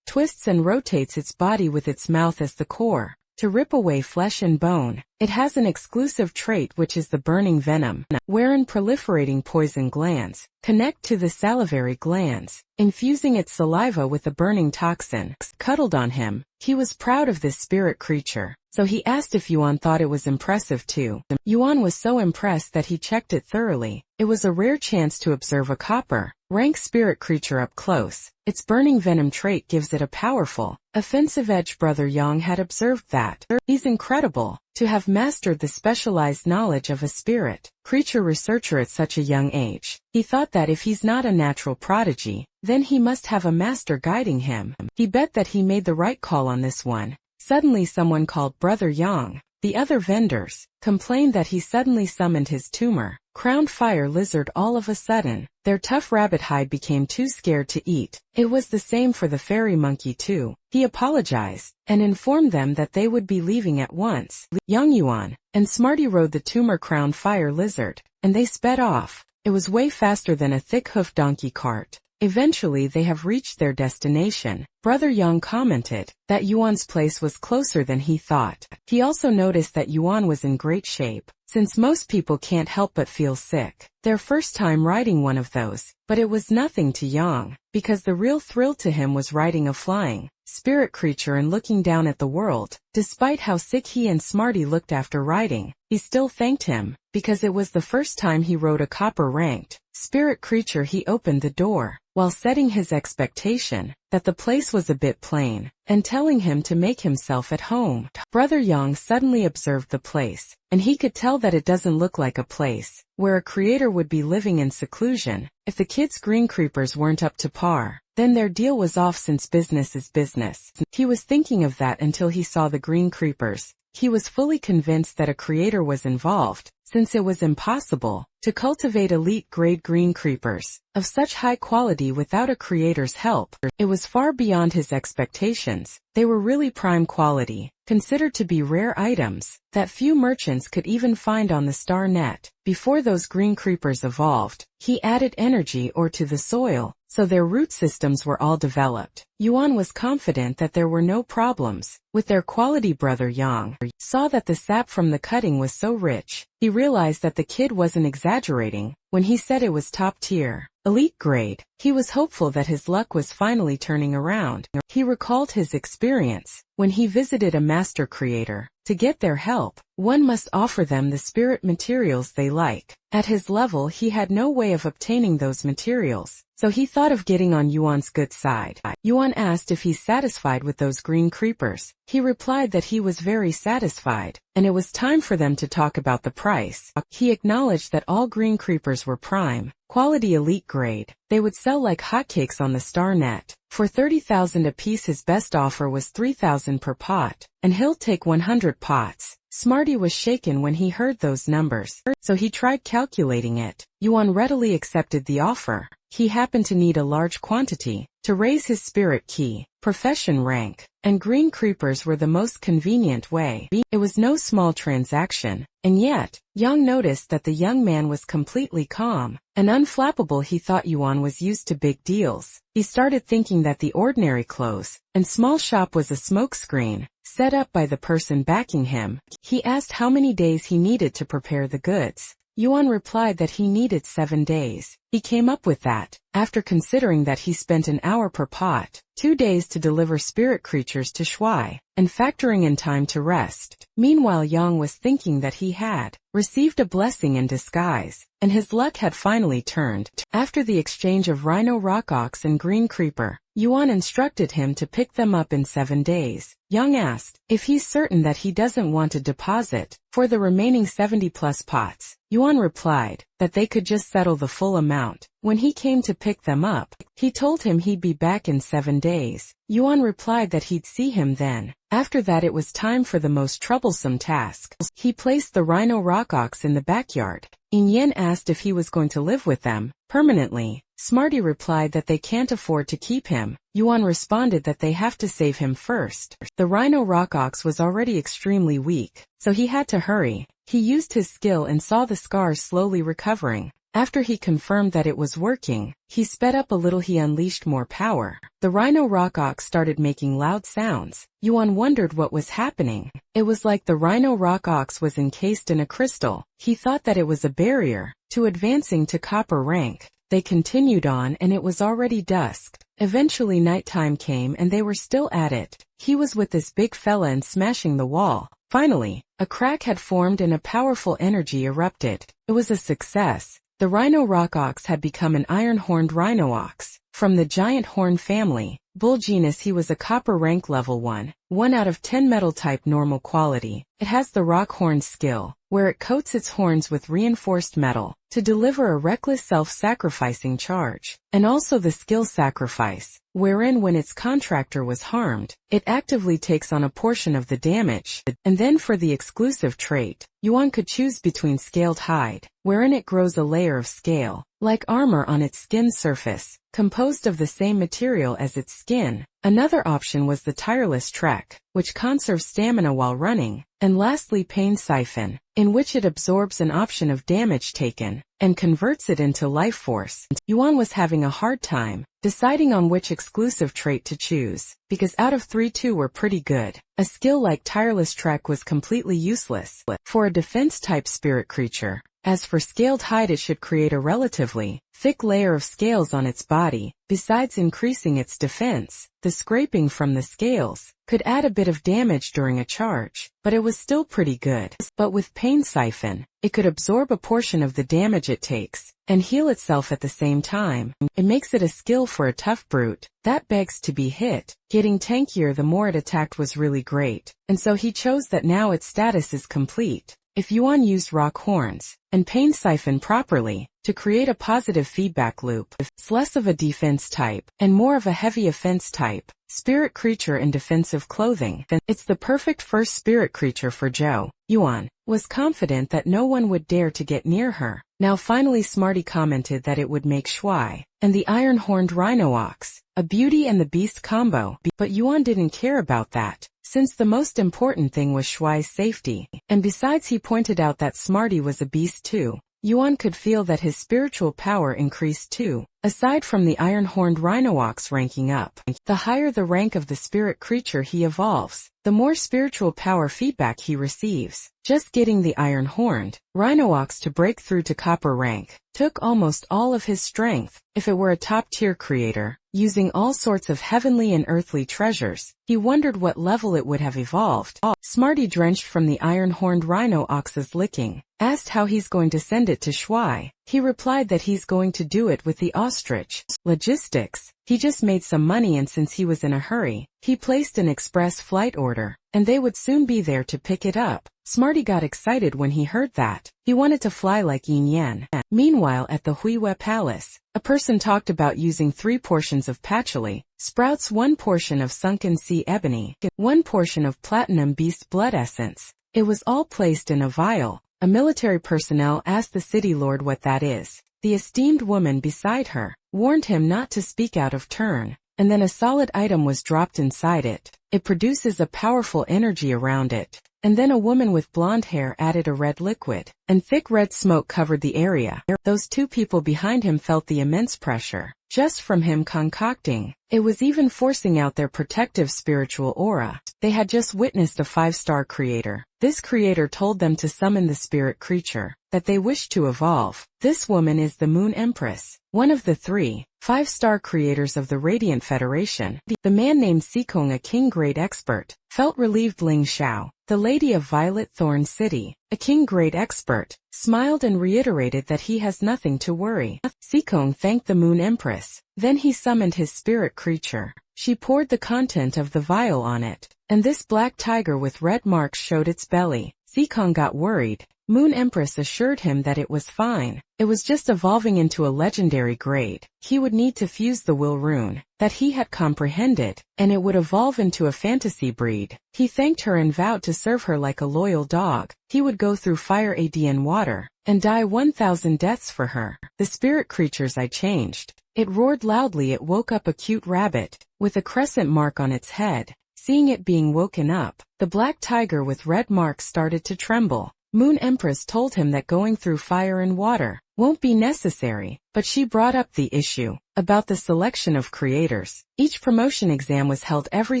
twists and rotates its body with its mouth as the core, to rip away flesh and bone. It has an exclusive trait which is the burning venom, wherein proliferating poison glands connect to the salivary glands, infusing its saliva with a burning toxin. Cuddled on him. He was proud of this spirit creature, so he asked if Yuan thought it was impressive too. Yuan was so impressed that he checked it thoroughly. It was a rare chance to observe a copper rank spirit creature up close. Its burning venom trait gives it a powerful, offensive edge. Brother Yang had observed that. He's incredible to have mastered the specialized knowledge of a spirit creature researcher at such a young age. He thought that if he's not a natural prodigy, then he must have a master guiding him. He bet that he made the right call on this one. Suddenly someone called Brother Yang. The other vendors complained that he suddenly summoned his tumor-crowned fire lizard all of a sudden. Their tough rabbit hide became too scared to eat. It was the same for the fairy monkey too. He apologized and informed them that they would be leaving at once. Young Yuan and Smarty rode the tumor-crowned fire lizard, and they sped off. It was way faster than a thick-hoofed donkey cart. Eventually they have reached their destination. Brother Yang commented that Yuan's place was closer than he thought. He also noticed that Yuan was in great shape, since most people can't help but feel sick their first time riding one of those. But it was nothing to Yang, because the real thrill to him was riding a flying spirit creature and looking down at the world. Despite how sick he and Smarty looked after riding, he still thanked him, because it was the first time he rode a copper-ranked spirit creature. He opened the door, while setting his expectation that the place was a bit plain, and telling him to make himself at home. Brother Yang suddenly observed the place, and he could tell that it doesn't look like a place where a creator would be living in seclusion. If the kids' green creepers weren't up to par, then their deal was off, since business is business. He was thinking of that until he saw the green creepers. He was fully convinced that a creator was involved, since it was impossible to cultivate elite-grade green creepers of such high quality without a creator's help. It was far beyond his expectations. They were really prime quality. considered to be rare items that few merchants could even find on the star net. Before those green creepers evolved, he added energy ore to the soil, so their root systems were all developed. Yuan was confident that there were no problems with their quality. Brother Yang saw that the sap from the cutting was so rich, he realized that the kid wasn't exaggerating when he said it was top tier, elite grade. He was hopeful that his luck was finally turning around. He recalled his experience when he visited a master creator. To get their help, one must offer them the spirit materials they like. At his level, he had no way of obtaining those materials, so he thought of getting on Yuan's good side. Yuan asked if he's satisfied with those green creepers. He replied that he was very satisfied, and it was time for them to talk about the price. He acknowledged that all green creepers were prime, quality elite grade. They would sell like hotcakes on the star net. For 30,000 apiece, his best offer was 3,000 per pot, and he'll take 100 pots. Smarty was shaken when he heard those numbers, so he tried calculating it. Yuan readily accepted the offer. He happened to need a large quantity to raise his spirit key, profession rank, and green creepers were the most convenient way. It was no small transaction, and yet, Yang noticed that the young man was completely calm and unflappable. He thought Yuan was used to big deals. He started thinking that the ordinary clothes and small shop was a smokescreen set up by the person backing him. He asked how many days he needed to prepare the goods. Yuan replied that he needed 7 days. He came up with that after considering that he spent an hour per pot, 2 days to deliver spirit creatures to Shuai, and factoring in time to rest. Meanwhile, Yang was thinking that he had received a blessing in disguise, and his luck had finally turned. After the exchange of Rhino Rock Ox and Green Creeper, Yuan instructed him to pick them up in 7 days. Yang asked if he's certain that he doesn't want a deposit for the remaining 70+ pots. Yuan replied that they could just settle the full amount when he came to pick them up. He told him he'd be back in 7 days. Yuan replied that he'd see him then. After that, it was time for the most troublesome task. He placed the Rhino Rock Ox in the backyard. Yin asked if he was going to live with them permanently. Smarty replied that they can't afford to keep him. Yuan responded that they have to save him first. The Rhino Rock Ox was already extremely weak, so he had to hurry. He used his skill and saw the scars slowly recovering. After he confirmed that it was working, he sped up a little. He unleashed more power. The Rhino Rock Ox started making loud sounds. Yuan wondered what was happening. It was like the Rhino Rock Ox was encased in a crystal. He thought that it was a barrier to advancing to copper rank. They continued on, and it was already dusk. Eventually nighttime came and they were still at it. He was with this big fella and smashing the wall. Finally, a crack had formed and a powerful energy erupted. It was a success. The Rhino Rock Ox had become an iron-horned rhino ox. From the giant horn family, bull genus, he was a copper rank level 1 out of 10 metal type normal quality. It has the rock horn skill, where it coats its horns with reinforced metal to deliver a reckless self-sacrificing charge, and also the skill sacrifice, wherein when its contractor was harmed, it actively takes on a portion of the damage. And then for the exclusive trait, Yuan could choose between scaled hide, wherein it grows a layer of scale, like armor on its skin surface, composed of the same material as its skin. Another option was the tireless trek, which conserves stamina while running, and lastly pain siphon, in which it absorbs an option of damage taken, and converts it into life force. Yuan was having a hard time deciding on which exclusive trait to choose, because out of 3 2 were pretty good. A skill like tireless trek was completely useless for a defense-type spirit creature. As for scaled hide, it should create a relatively thick layer of scales on its body. Besides increasing its defense, the scraping from the scales could add a bit of damage during a charge, but it was still pretty good. But with pain siphon, it could absorb a portion of the damage it takes and heal itself at the same time. It makes it a skill for a tough brute that begs to be hit. Getting tankier the more it attacked was really great, and so he chose that. Now its status is complete. If Yuan used rock horns and pain siphon properly to create a positive feedback loop, it's less of a defense type and more of a heavy offense type spirit creature in defensive clothing, it's the perfect first spirit creature for Zhou. Yuan was confident that no one would dare to get near her. Now finally Smarty commented that it would make Shuai and the iron-horned rhino ox a Beauty and the Beast combo, but Yuan didn't care about that. since the most important thing was Shuai's safety. And besides, he pointed out that Smarty was a beast too. Yuan could feel that his spiritual power increased too. Aside from the iron-horned rhino-ox ranking up, the higher the rank of the spirit creature he evolves, the more spiritual power feedback he receives. Just getting the iron-horned rhino-ox to break through to copper rank took almost all of his strength. If it were a top-tier creator, using all sorts of heavenly and earthly treasures, he wondered what level it would have evolved. Smarty, drenched from the iron-horned rhino-ox's licking, asked how he's going to send it to Shuai. He replied that he's going to do it with the ostrich. Logistics. He just made some money, and since he was in a hurry, he placed an express flight order, and they would soon be there to pick it up. Smarty got excited when he heard that. He wanted to fly like Yin Yan. Meanwhile, at the Huiwe Palace, a person talked about using 3 portions of patchouli, sprouts, 1 portion of sunken sea ebony, 1 portion of platinum beast blood essence. It was all placed in a vial. A military personnel asked the city lord what that is. The esteemed woman beside her warned him not to speak out of turn, and then a solid item was dropped inside it. It produces a powerful energy around it. And then a woman with blonde hair added a red liquid, and thick red smoke covered the area. Those 2 people behind him felt the immense pressure just from him concocting. It was even forcing out their protective spiritual aura. They had just witnessed a 5-star creator. This creator told them to summon the spirit creature that they wished to evolve. This woman is the Moon Empress, one of the 3 5-star creators of the Radiant Federation. The man named Sikong, a king grade expert, felt relieved. Ling Xiao, the lady of Violet Thorn City, a king grade expert, smiled and reiterated that he has nothing to worry. Sikong thanked the Moon Empress. Then he summoned his spirit creature. She poured the content of the vial on it, and this black tiger with red marks showed its belly. Sikong got worried. Moon Empress assured him that it was fine. It was just evolving into a legendary grade. He would need to fuse the will rune that he had comprehended, and it would evolve into a fantasy breed. He thanked her and vowed to serve her like a loyal dog. He would go through fire, and water, and die 1,000 deaths for her. The spirit creature's eye changed. It roared loudly. It woke up a cute rabbit with a crescent mark on its head. Seeing it being woken up, the black tiger with red marks started to tremble. Moon Empress told him that going through fire and water won't be necessary, but she brought up the issue about the selection of creators. Each promotion exam was held every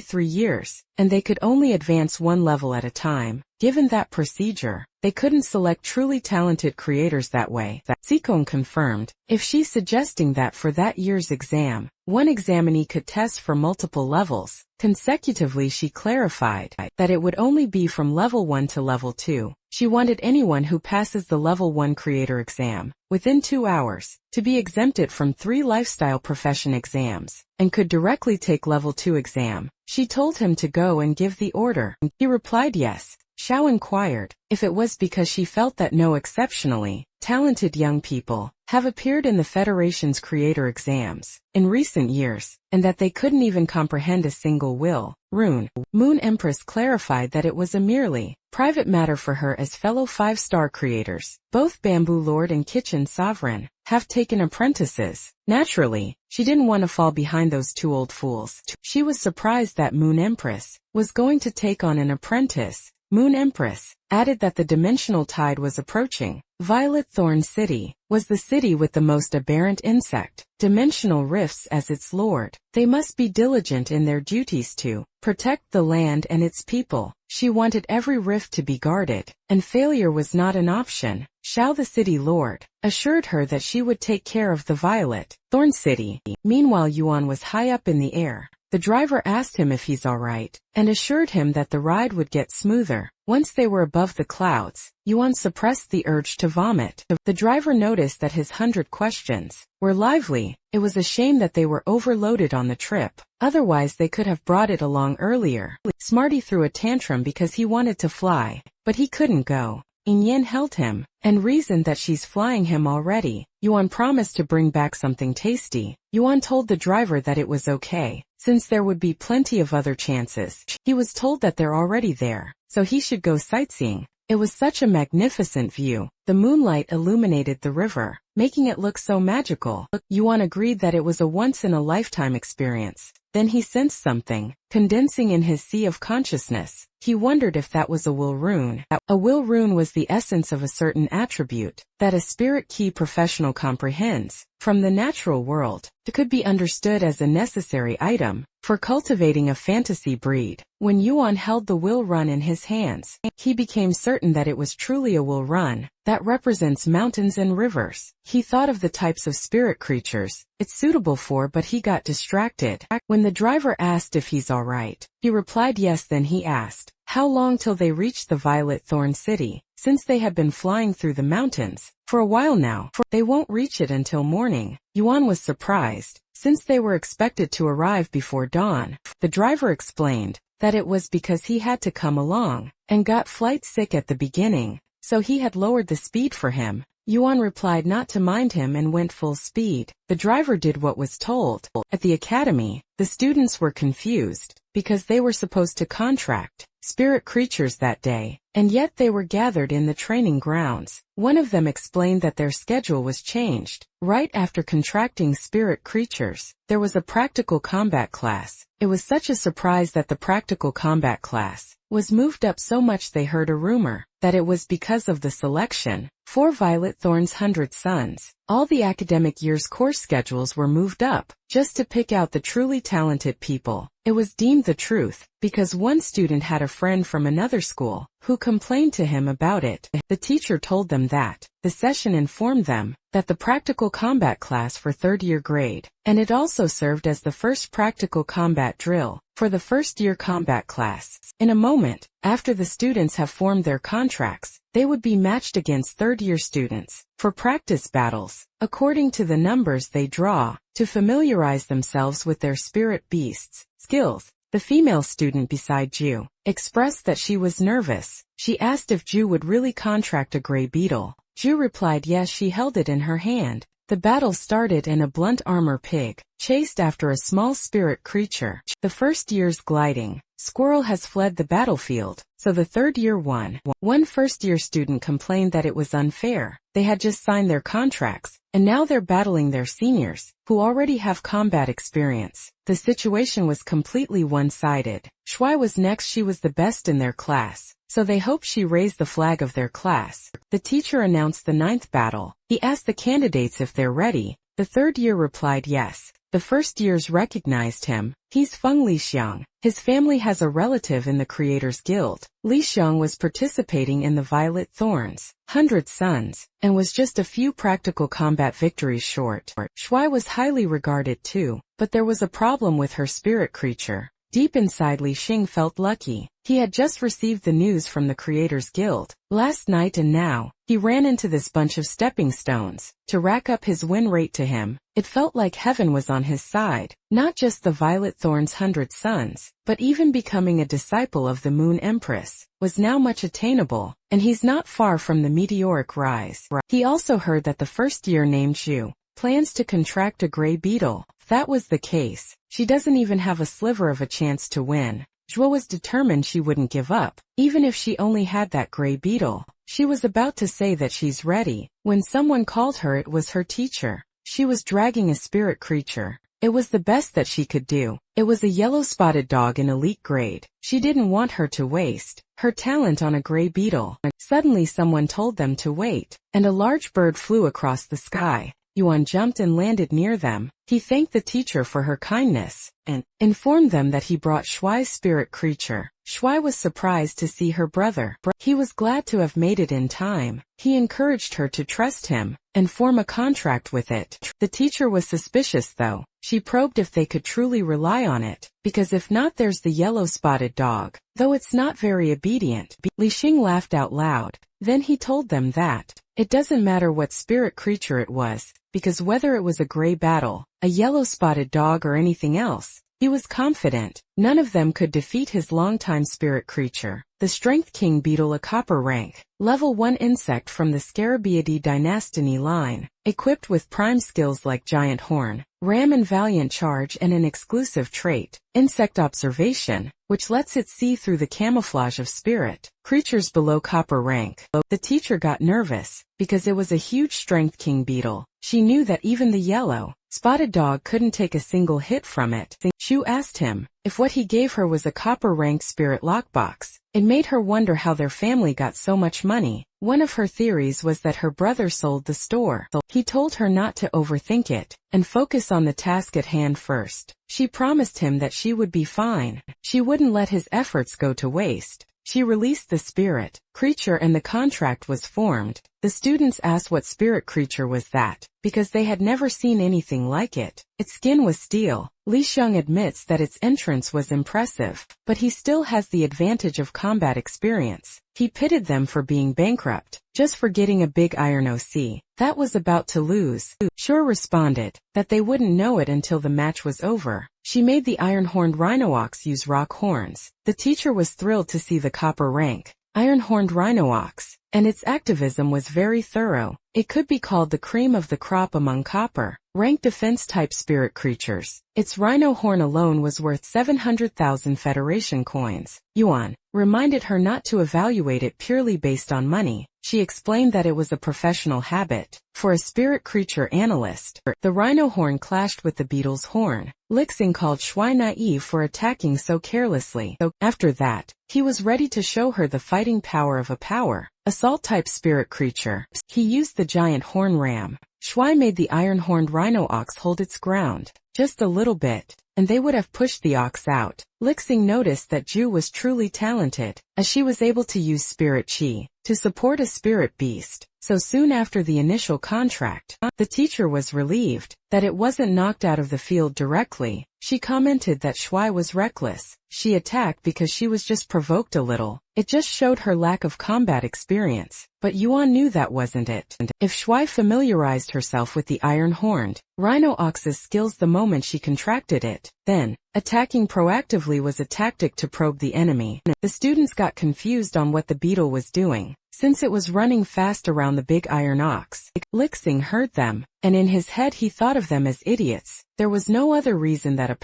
3 years, and they could only advance 1 level at a time. Given that procedure, they couldn't select truly talented creators that way. Sikong confirmed, if she's suggesting that for that year's exam, one examinee could test for multiple levels consecutively, she clarified that it would only be from level 1 to level 2. She wanted anyone who passes the level 1 creator exam within 2 hours to be exempted from 3 lifestyle profession exams and could directly take level 2 exam. She told him to go and give the order. He replied yes. Xiao inquired if it was because she felt that no exceptionally talented young people have appeared in the Federation's creator exams in recent years, and that they couldn't even comprehend a single will rune. Moon Empress clarified that it was a merely private matter for her, as fellow 5-star creators, both Bamboo Lord and Kitchen Sovereign, have taken apprentices. Naturally, she didn't want to fall behind those 2 old fools. She was surprised that Moon Empress was going to take on an apprentice. Moon Empress added that the dimensional tide was approaching. Violet Thorn City was the city with the most aberrant insect dimensional rifts as its lord. They must be diligent in their duties to protect the land and its people. She wanted every rift to be guarded, and failure was not an option. Xiao, the city lord, assured her that she would take care of the Violet Thorn City. Meanwhile, Yuan was high up in the air. The driver asked him if he's alright, and assured him that the ride would get smoother. Once they were above the clouds, Yuan suppressed the urge to vomit. The driver noticed that his 100 questions were lively. It was a shame that they were overloaded on the trip. Otherwise they could have brought it along earlier. Smarty threw a tantrum because he wanted to fly, but he couldn't go. Yin held him, and reasoned that she's flying him already. Yuan promised to bring back something tasty. Yuan told the driver that it was okay, since there would be plenty of other chances. He was told that they're already there, so he should go sightseeing. It was such a magnificent view. The moonlight illuminated the river, making it look so magical. Yuan agreed that it was a once-in-a-lifetime experience. Then he sensed something condensing in his sea of consciousness. He wondered if that was a will rune. A will rune was the essence of a certain attribute that a spirit key professional comprehends from the natural world. It could be understood as a necessary item for cultivating a fantasy breed. When Yuan held the will run in his hands, he became certain that it was truly a will run that represents mountains and rivers. He thought of the types of spirit creatures it's suitable for, but he got distracted. When the driver asked if he's alright, he replied yes. Then he asked how long till they reached the Violet Thorn City, since they had been flying through the mountains for a while now. They won't reach it until morning. Yuan was surprised, since they were expected to arrive before dawn. The driver explained that it was because he had to come along and got flight sick at the beginning, so he had lowered the speed for him. Yuan replied not to mind him and went full speed. The driver did what was told. At the academy, the students were confused because they were supposed to contract spirit creatures that day, and yet they were gathered in the training grounds. One of them explained that their schedule was changed. Right after contracting spirit creatures, there was a practical combat class. It was such a surprise that the practical combat class was moved up so much they heard a rumor that it was because of the selection for Violet Thorn's 100 Sons. All the academic year's course schedules were moved up just to pick out the truly talented people. It was deemed the truth because one student had a friend from another school who complained to him about it. The teacher told them that the session informed them that the practical combat class for third-year grade, and it also served as the first practical combat drill for the first-year combat class. In a moment, after the students have formed their contracts, they would be matched against third-year students for practice battles, according to the numbers they draw, to familiarize themselves with their spirit beasts' skills. The female student beside Ju expressed that she was nervous. She asked if Ju would really contract a gray beetle. Ju replied yes. She held it in her hand. The battle started and a blunt armor pig chased after a small spirit creature. The first year's gliding squirrel has fled the battlefield, so the third year won. One first-year student complained that it was unfair. They had just signed their contracts, and now they're battling their seniors, who already have combat experience. The situation was completely one-sided. Shui was next. She was the best in their class, so they hoped she raised the flag of their class. The teacher announced the 9th battle. He asked the candidates if they're ready. The third year replied yes. The first years recognized him. He's Feng Lixiang. His family has a relative in the Creators Guild. Lixiang was participating in the Violet Thorns 100 Sons, and was just a few practical combat victories short. Shui was highly regarded too, but there was a problem with her spirit creature. Deep inside, Li Xing felt lucky. He had just received the news from the Creators Guild last night, and now he ran into this bunch of stepping stones to rack up his win rate. To him, it felt like heaven was on his side. Not just the Violet Thorn's 100 Sons, but even becoming a disciple of the Moon Empress was now much attainable, and he's not far from the meteoric rise. He also heard that the first year named Zhu plans to contract a gray beetle. If that was the case, she doesn't even have a sliver of a chance to win. Zhuo was determined she wouldn't give up, even if she only had that gray beetle. She was about to say that she's ready, when someone called her. It was her teacher. She was dragging a spirit creature. It was the best that she could do. It was a yellow-spotted dog in elite grade. She didn't want her to waste her talent on a gray beetle. Suddenly someone told them to wait, and a large bird flew across the sky. Yuan jumped and landed near them. He thanked the teacher for her kindness, and informed them that he brought Shui's spirit creature. Shui was surprised to see her brother. He was glad to have made it in time. He encouraged her to trust him and form a contract with it. The teacher was suspicious though. She probed if they could truly rely on it, because if not, there's the yellow-spotted dog, though it's not very obedient. Li Xing laughed out loud. Then he told them that it doesn't matter what spirit creature it was, because whether it was a gray battle, a yellow-spotted dog, or anything else, he was confident none of them could defeat his longtime spirit creature, the Strength King beetle, a copper rank, level 1 insect from the Scarabaeidae dynasty line, equipped with prime skills like Giant Horn, Ram, and Valiant Charge, and an exclusive trait, Insect Observation, which lets it see through the camouflage of spirit creatures below copper rank. The teacher got nervous because it was a huge Strength King beetle. She knew that even the yellow spotted dog couldn't take a single hit from it. Shu asked him if what he gave her was a copper-ranked spirit lockbox. It made her wonder how their family got so much money. One of her theories was that her brother sold the store. He told her not to overthink it, and focus on the task at hand first. She promised him that she would be fine. She wouldn't let his efforts go to waste. She released the spirit creature and the contract was formed. The students asked what spirit creature was that, because they had never seen anything like it. Its skin was steel. Li Xiang admits that its entrance was impressive, but he still has the advantage of combat experience. He pitted them for being bankrupt, just for getting a big iron OC that was about to lose. Sure responded that they wouldn't know it until the match was over. She made the iron-horned rhino-ox use rock horns. The teacher was thrilled to see the copper rank iron-horned rhino-ox, and its activism was very thorough. It could be called the cream of the crop among copper rank defense-type spirit creatures. Its rhino horn alone was worth 700,000 Federation coins. Yuan reminded her not to evaluate it purely based on money. She explained that it was a professional habit. For a spirit creature analyst, the rhino horn clashed with the beetle's horn. Lixing called Shui naive for attacking so carelessly. After that, he was ready to show her the fighting power of a assault-type spirit creature. He used the giant horn ram. Shui made the iron-horned rhino ox hold its ground, just a little bit, and they would have pushed the ox out. Lixing noticed that Ju was truly talented, as she was able to use spirit chi to support a spirit beast. So soon after the initial contract, the teacher was relieved that it wasn't knocked out of the field directly. She commented that Shui was reckless. She attacked because she was just provoked a little. It just showed her lack of combat experience. But Yuan knew that wasn't it. If Shui familiarized herself with the iron-horned rhino ox's skills the moment she contracted it, then attacking proactively was a tactic to probe the enemy. The students got confused on what the beetle was doing, since it was running fast around the big iron ox. Lixing heard them, and in his head he thought of them as idiots. There was no other reason that a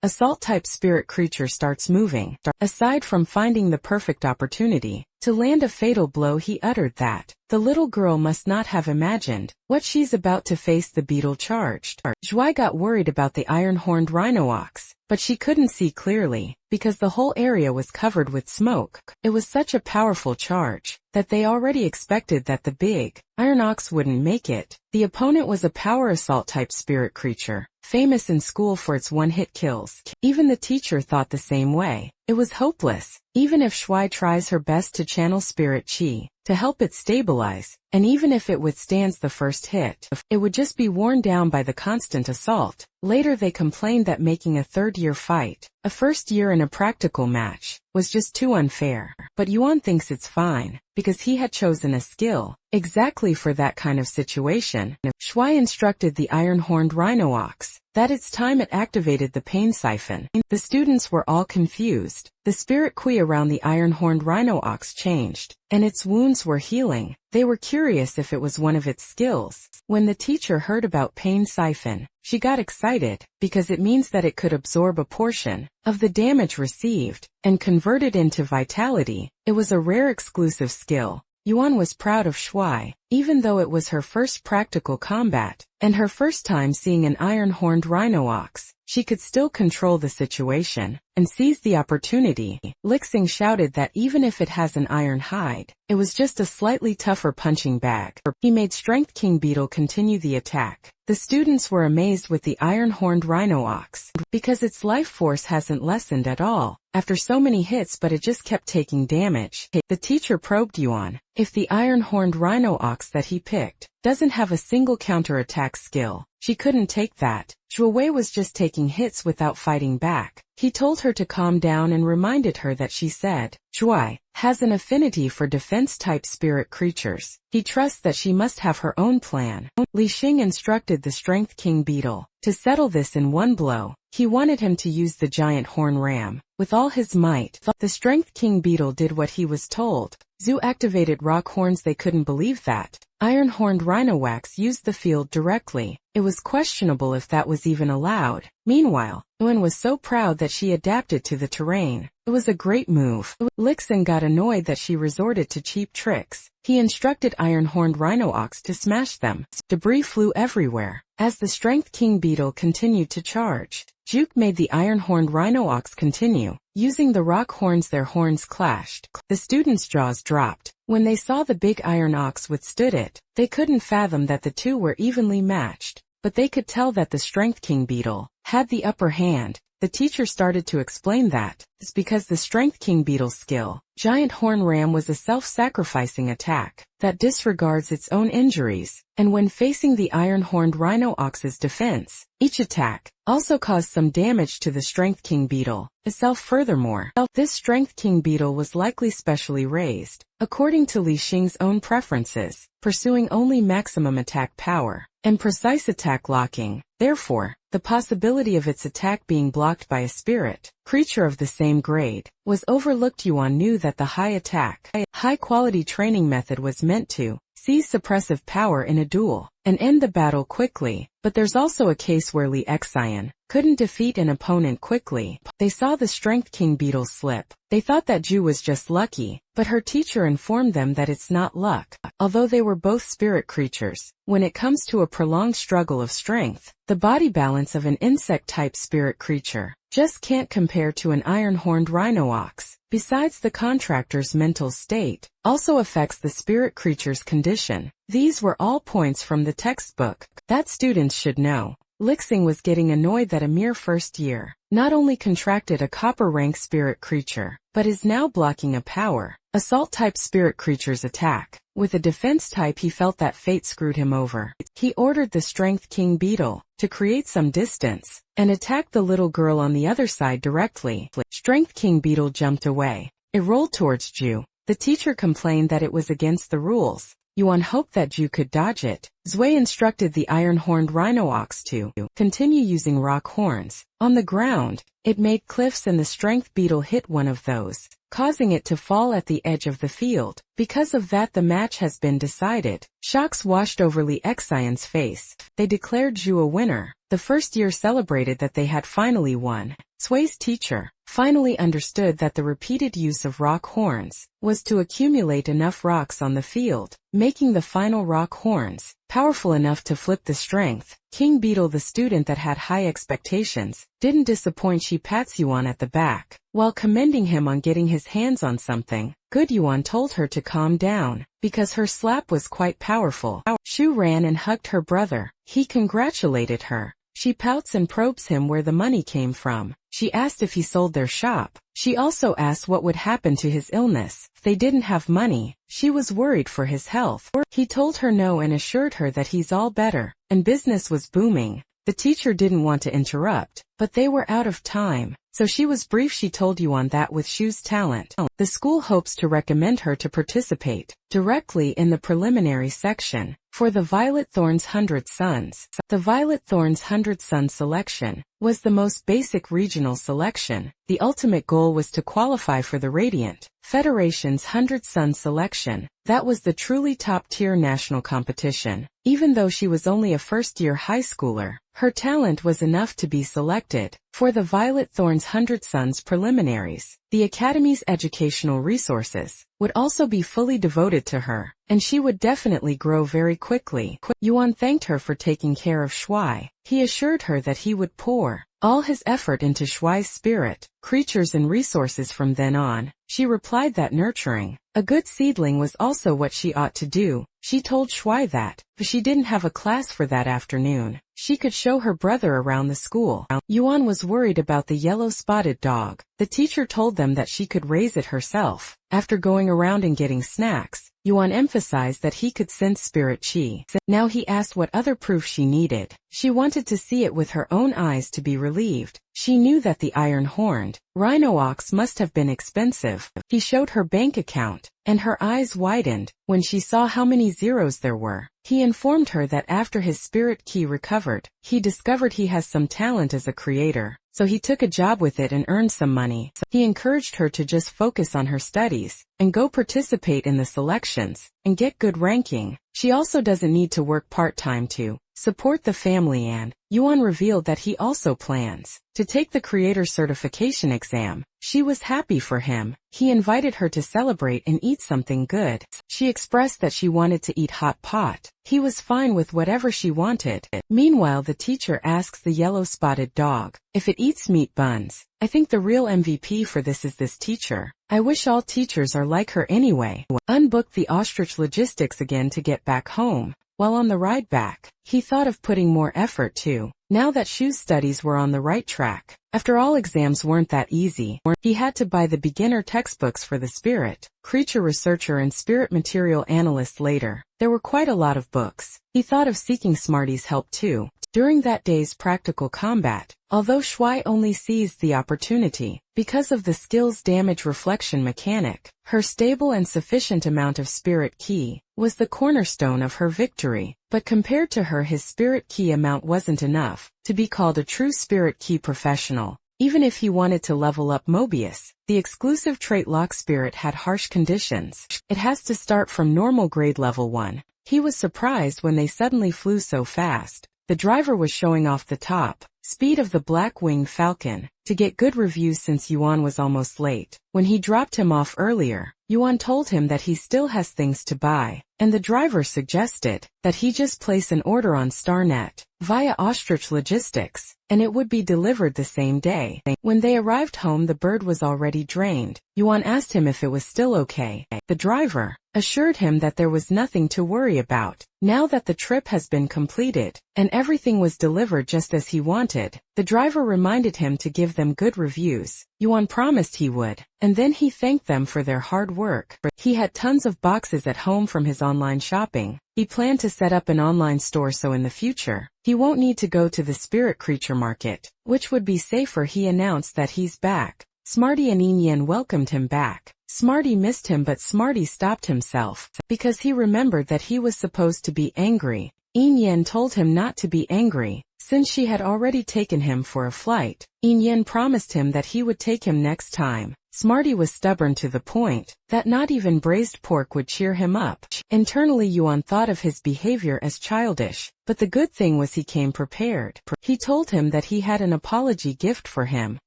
assault-type spirit creature starts moving, aside from finding the perfect opportunity to land a fatal blow. He uttered that the little girl must not have imagined what she's about to face. The beetle charged. Shui got worried about the iron-horned rhino ox, but she couldn't see clearly, because the whole area was covered with smoke. It was such a powerful charge that they already expected that the big iron ox wouldn't make it. The opponent was a power assault-type spirit creature, famous in school for its one-hit kills. Even the teacher thought the same way. It was hopeless. Even if Shui tries her best to channel spirit chi to help it stabilize, and even if it withstands the first hit, it would just be worn down by the constant assault. Later they complained that making a third-year fight, a first year in a practical match, was just too unfair. But Yuan thinks it's fine, because he had chosen a skill exactly for that kind of situation. Shui instructed the iron-horned rhino ox that it's time it activated the pain siphon. The students were all confused. The spirit qui around the iron-horned rhino ox changed, and its wounds were healing. They were curious if it was one of its skills. When the teacher heard about pain siphon, she got excited, because it means that it could absorb a portion of the damage received and convert it into vitality. It was a rare exclusive skill. Yuan was proud of Shui, even though it was her first practical combat, and her first time seeing an iron-horned rhino ox. She could still control the situation, and seize the opportunity. Lixing shouted that even if it has an iron hide, it was just a slightly tougher punching bag. He made Strength King Beetle continue the attack. The students were amazed with the iron-horned rhino ox, because its life force hasn't lessened at all after so many hits, but it just kept taking damage. The teacher probed Yuan if the iron-horned rhino ox that he picked doesn't have a single counter-attack skill. She couldn't take that. Zhuowei was just taking hits without fighting back. He told her to calm down and reminded her that she said Zhuai has an affinity for defense-type spirit creatures. He trusts that she must have her own plan. Li Xing instructed the Strength King Beetle to settle this in one blow. He wanted him to use the giant horn ram with all his might. The Strength King Beetle did what he was told. Zhu activated rock horns. They couldn't believe that iron-horned rhino wax used the field directly. It was questionable if that was even allowed. Meanwhile, Yuan was so proud that she adapted to the terrain. It was a great move. Lixin got annoyed that she resorted to cheap tricks. He instructed iron-horned rhino ox to smash them. Debris flew everywhere as the Strength King Beetle continued to charge. Juke made the iron-horned rhino ox continue. Using the rock horns, their horns clashed. The students' jaws dropped. When they saw the big iron ox withstood it, they couldn't fathom that the two were evenly matched. But they could tell that the Strength King beetle had the upper hand. The teacher started to explain that it's because the Strength King beetle's skill, Giant Horn Ram, was a self-sacrificing attack that disregards its own injuries, and when facing the iron-horned rhino ox's defense, each attack also caused some damage to the Strength King beetle itself. Furthermore, this Strength King beetle was likely specially raised, according to Li Xing's own preferences, pursuing only maximum attack power and precise attack locking. Therefore, the possibility of its attack being blocked by a spirit creature of the same grade was overlooked. Yuan knew that the high-attack, high-quality training method was meant to seize suppressive power in a duel and end the battle quickly, but there's also a case where Li Xian couldn't defeat an opponent quickly. They saw the Strength King beetle slip. They thought that Ju was just lucky, but her teacher informed them that it's not luck. Although they were both spirit creatures, when it comes to a prolonged struggle of strength, the body balance of an insect-type spirit creature just can't compare to an iron-horned rhino ox. Besides, the contractor's mental state also affects the spirit creature's condition. These were all points from the textbook that students should know. Lixing was getting annoyed that a mere first year not only contracted a copper rank spirit creature, but is now blocking a power assault type spirit creature's attack. With a defense type, he felt that fate screwed him over. He ordered the Strength King beetle to create some distance and attack the little girl on the other side directly. Strength King beetle jumped away. It rolled towards Ju. The teacher complained that it was against the rules. Yuan hoped that Ju could dodge it. Zui instructed the iron-horned rhino ox to continue using rock horns. On the ground, it made cliffs and the strength beetle hit one of those, causing it to fall at the edge of the field. Because of that, the match has been decided. Shocks washed over Li Xian's face. They declared Ju a winner. The first year celebrated that they had finally won. Sui's teacher finally understood that the repeated use of rock horns was to accumulate enough rocks on the field, making the final rock horns powerful enough to flip the Strength King beetle. The student that had high expectations didn't disappoint. She pats Yuan at the back while commending him on getting his hands on something good. Yuan told her to calm down because her slap was quite powerful. Shu ran and hugged her brother. He congratulated her. She pouts and probes him where the money came from. She asked if he sold their shop. She also asked what would happen to his illness if they didn't have money. She was worried for his health. He told her no and assured her that he's all better, and business was booming. The teacher didn't want to interrupt, but they were out of time, so she was brief. She told Yuan that with Shu's talent, the school hopes to recommend her to participate directly in the preliminary section for the Violet Thorn's 100 Sons. The Violet Thorn's 100 Sons selection was the most basic regional selection. The ultimate goal was to qualify for the Radiant Federation's 100 Sons selection. That was the truly top-tier national competition. Even though she was only a first-year high schooler, her talent was enough to be selected for the Violet Thorn's 100 Sons preliminaries. The Academy's educational resources would also be fully devoted to her, and she would definitely grow very quickly. Yuan thanked her for taking care of Shui. He assured her that he would pour all his effort into Shui's spirit, creatures and resources from then on. She replied that nurturing a good seedling was also what she ought to do. She told Shui that, but she didn't have a class for that afternoon, she could show her brother around the school. Yuan was worried about the yellow-spotted dog. The teacher told them that she could raise it herself. After going around and getting snacks, Yuan emphasized that he could sense spirit chi. Now he asked what other proof she needed. She wanted to see it with her own eyes to be relieved. She knew that the iron-horned rhino ox must have been expensive. He showed her bank account, and her eyes widened when she saw how many zeros there were. He informed her that after his spirit key recovered, he discovered he has some talent as a creator, so he took a job with it and earned some money. He encouraged her to just focus on her studies and go participate in the selections and get good ranking. She also doesn't need to work part-time to support the family, and Yuan revealed that he also plans to take the creator certification exam. She was happy for him. He invited her to celebrate and eat something good. She expressed that she wanted to eat hot pot. He was fine with whatever she wanted. Meanwhile, the teacher asks the yellow-spotted dog if it eats meat buns. I think the real MVP for this is this teacher. I wish all teachers are like her anyway. Unbooked the ostrich logistics again to get back home. While on the ride back, he thought of putting more effort too. Now that shoes studies were on the right track. After all, exams weren't that easy. He had to buy the beginner textbooks for the spirit, creature researcher and spirit material analyst later. There were quite a lot of books. He thought of seeking Smarty's help too. During that day's practical combat, although Shui only seized the opportunity, because of the skill's damage reflection mechanic, her stable and sufficient amount of spirit ki was the cornerstone of her victory. But compared to her, his spirit ki amount wasn't enough to be called a true spirit ki professional. Even if he wanted to level up Mobius, the exclusive trait Lock Spirit had harsh conditions. It has to start from normal grade level 1. He was surprised when they suddenly flew so fast. The driver was showing off the top speed of the black-winged falcon to get good reviews since Yuan was almost late. When he dropped him off earlier, Yuan told him that he still has things to buy, and the driver suggested that he just place an order on StarNet via Ostrich Logistics, and it would be delivered the same day. When they arrived home, the bird was already drained. Yuan asked him if it was still okay. The driver assured him that there was nothing to worry about. Now that the trip has been completed, and everything was delivered just as he wanted, the driver reminded him to give them good reviews. Yuan promised he would, and then he thanked them for their hard work. He had tons of boxes at home from his online shopping. He planned to set up an online store so in the future, he won't need to go to the spirit creature market, which would be safer. He announced that he's back. Smarty and Yin Yen welcomed him back. Smarty missed him, but Smarty stopped himself because he remembered that he was supposed to be angry. Yin Yen told him not to be angry, since she had already taken him for a flight. Yin Yen promised him that he would take him next time. Smarty was stubborn to the point that not even braised pork would cheer him up. Internally, Yuan thought of his behavior as childish, but the good thing was he came prepared. He told him that he had an apology gift for him.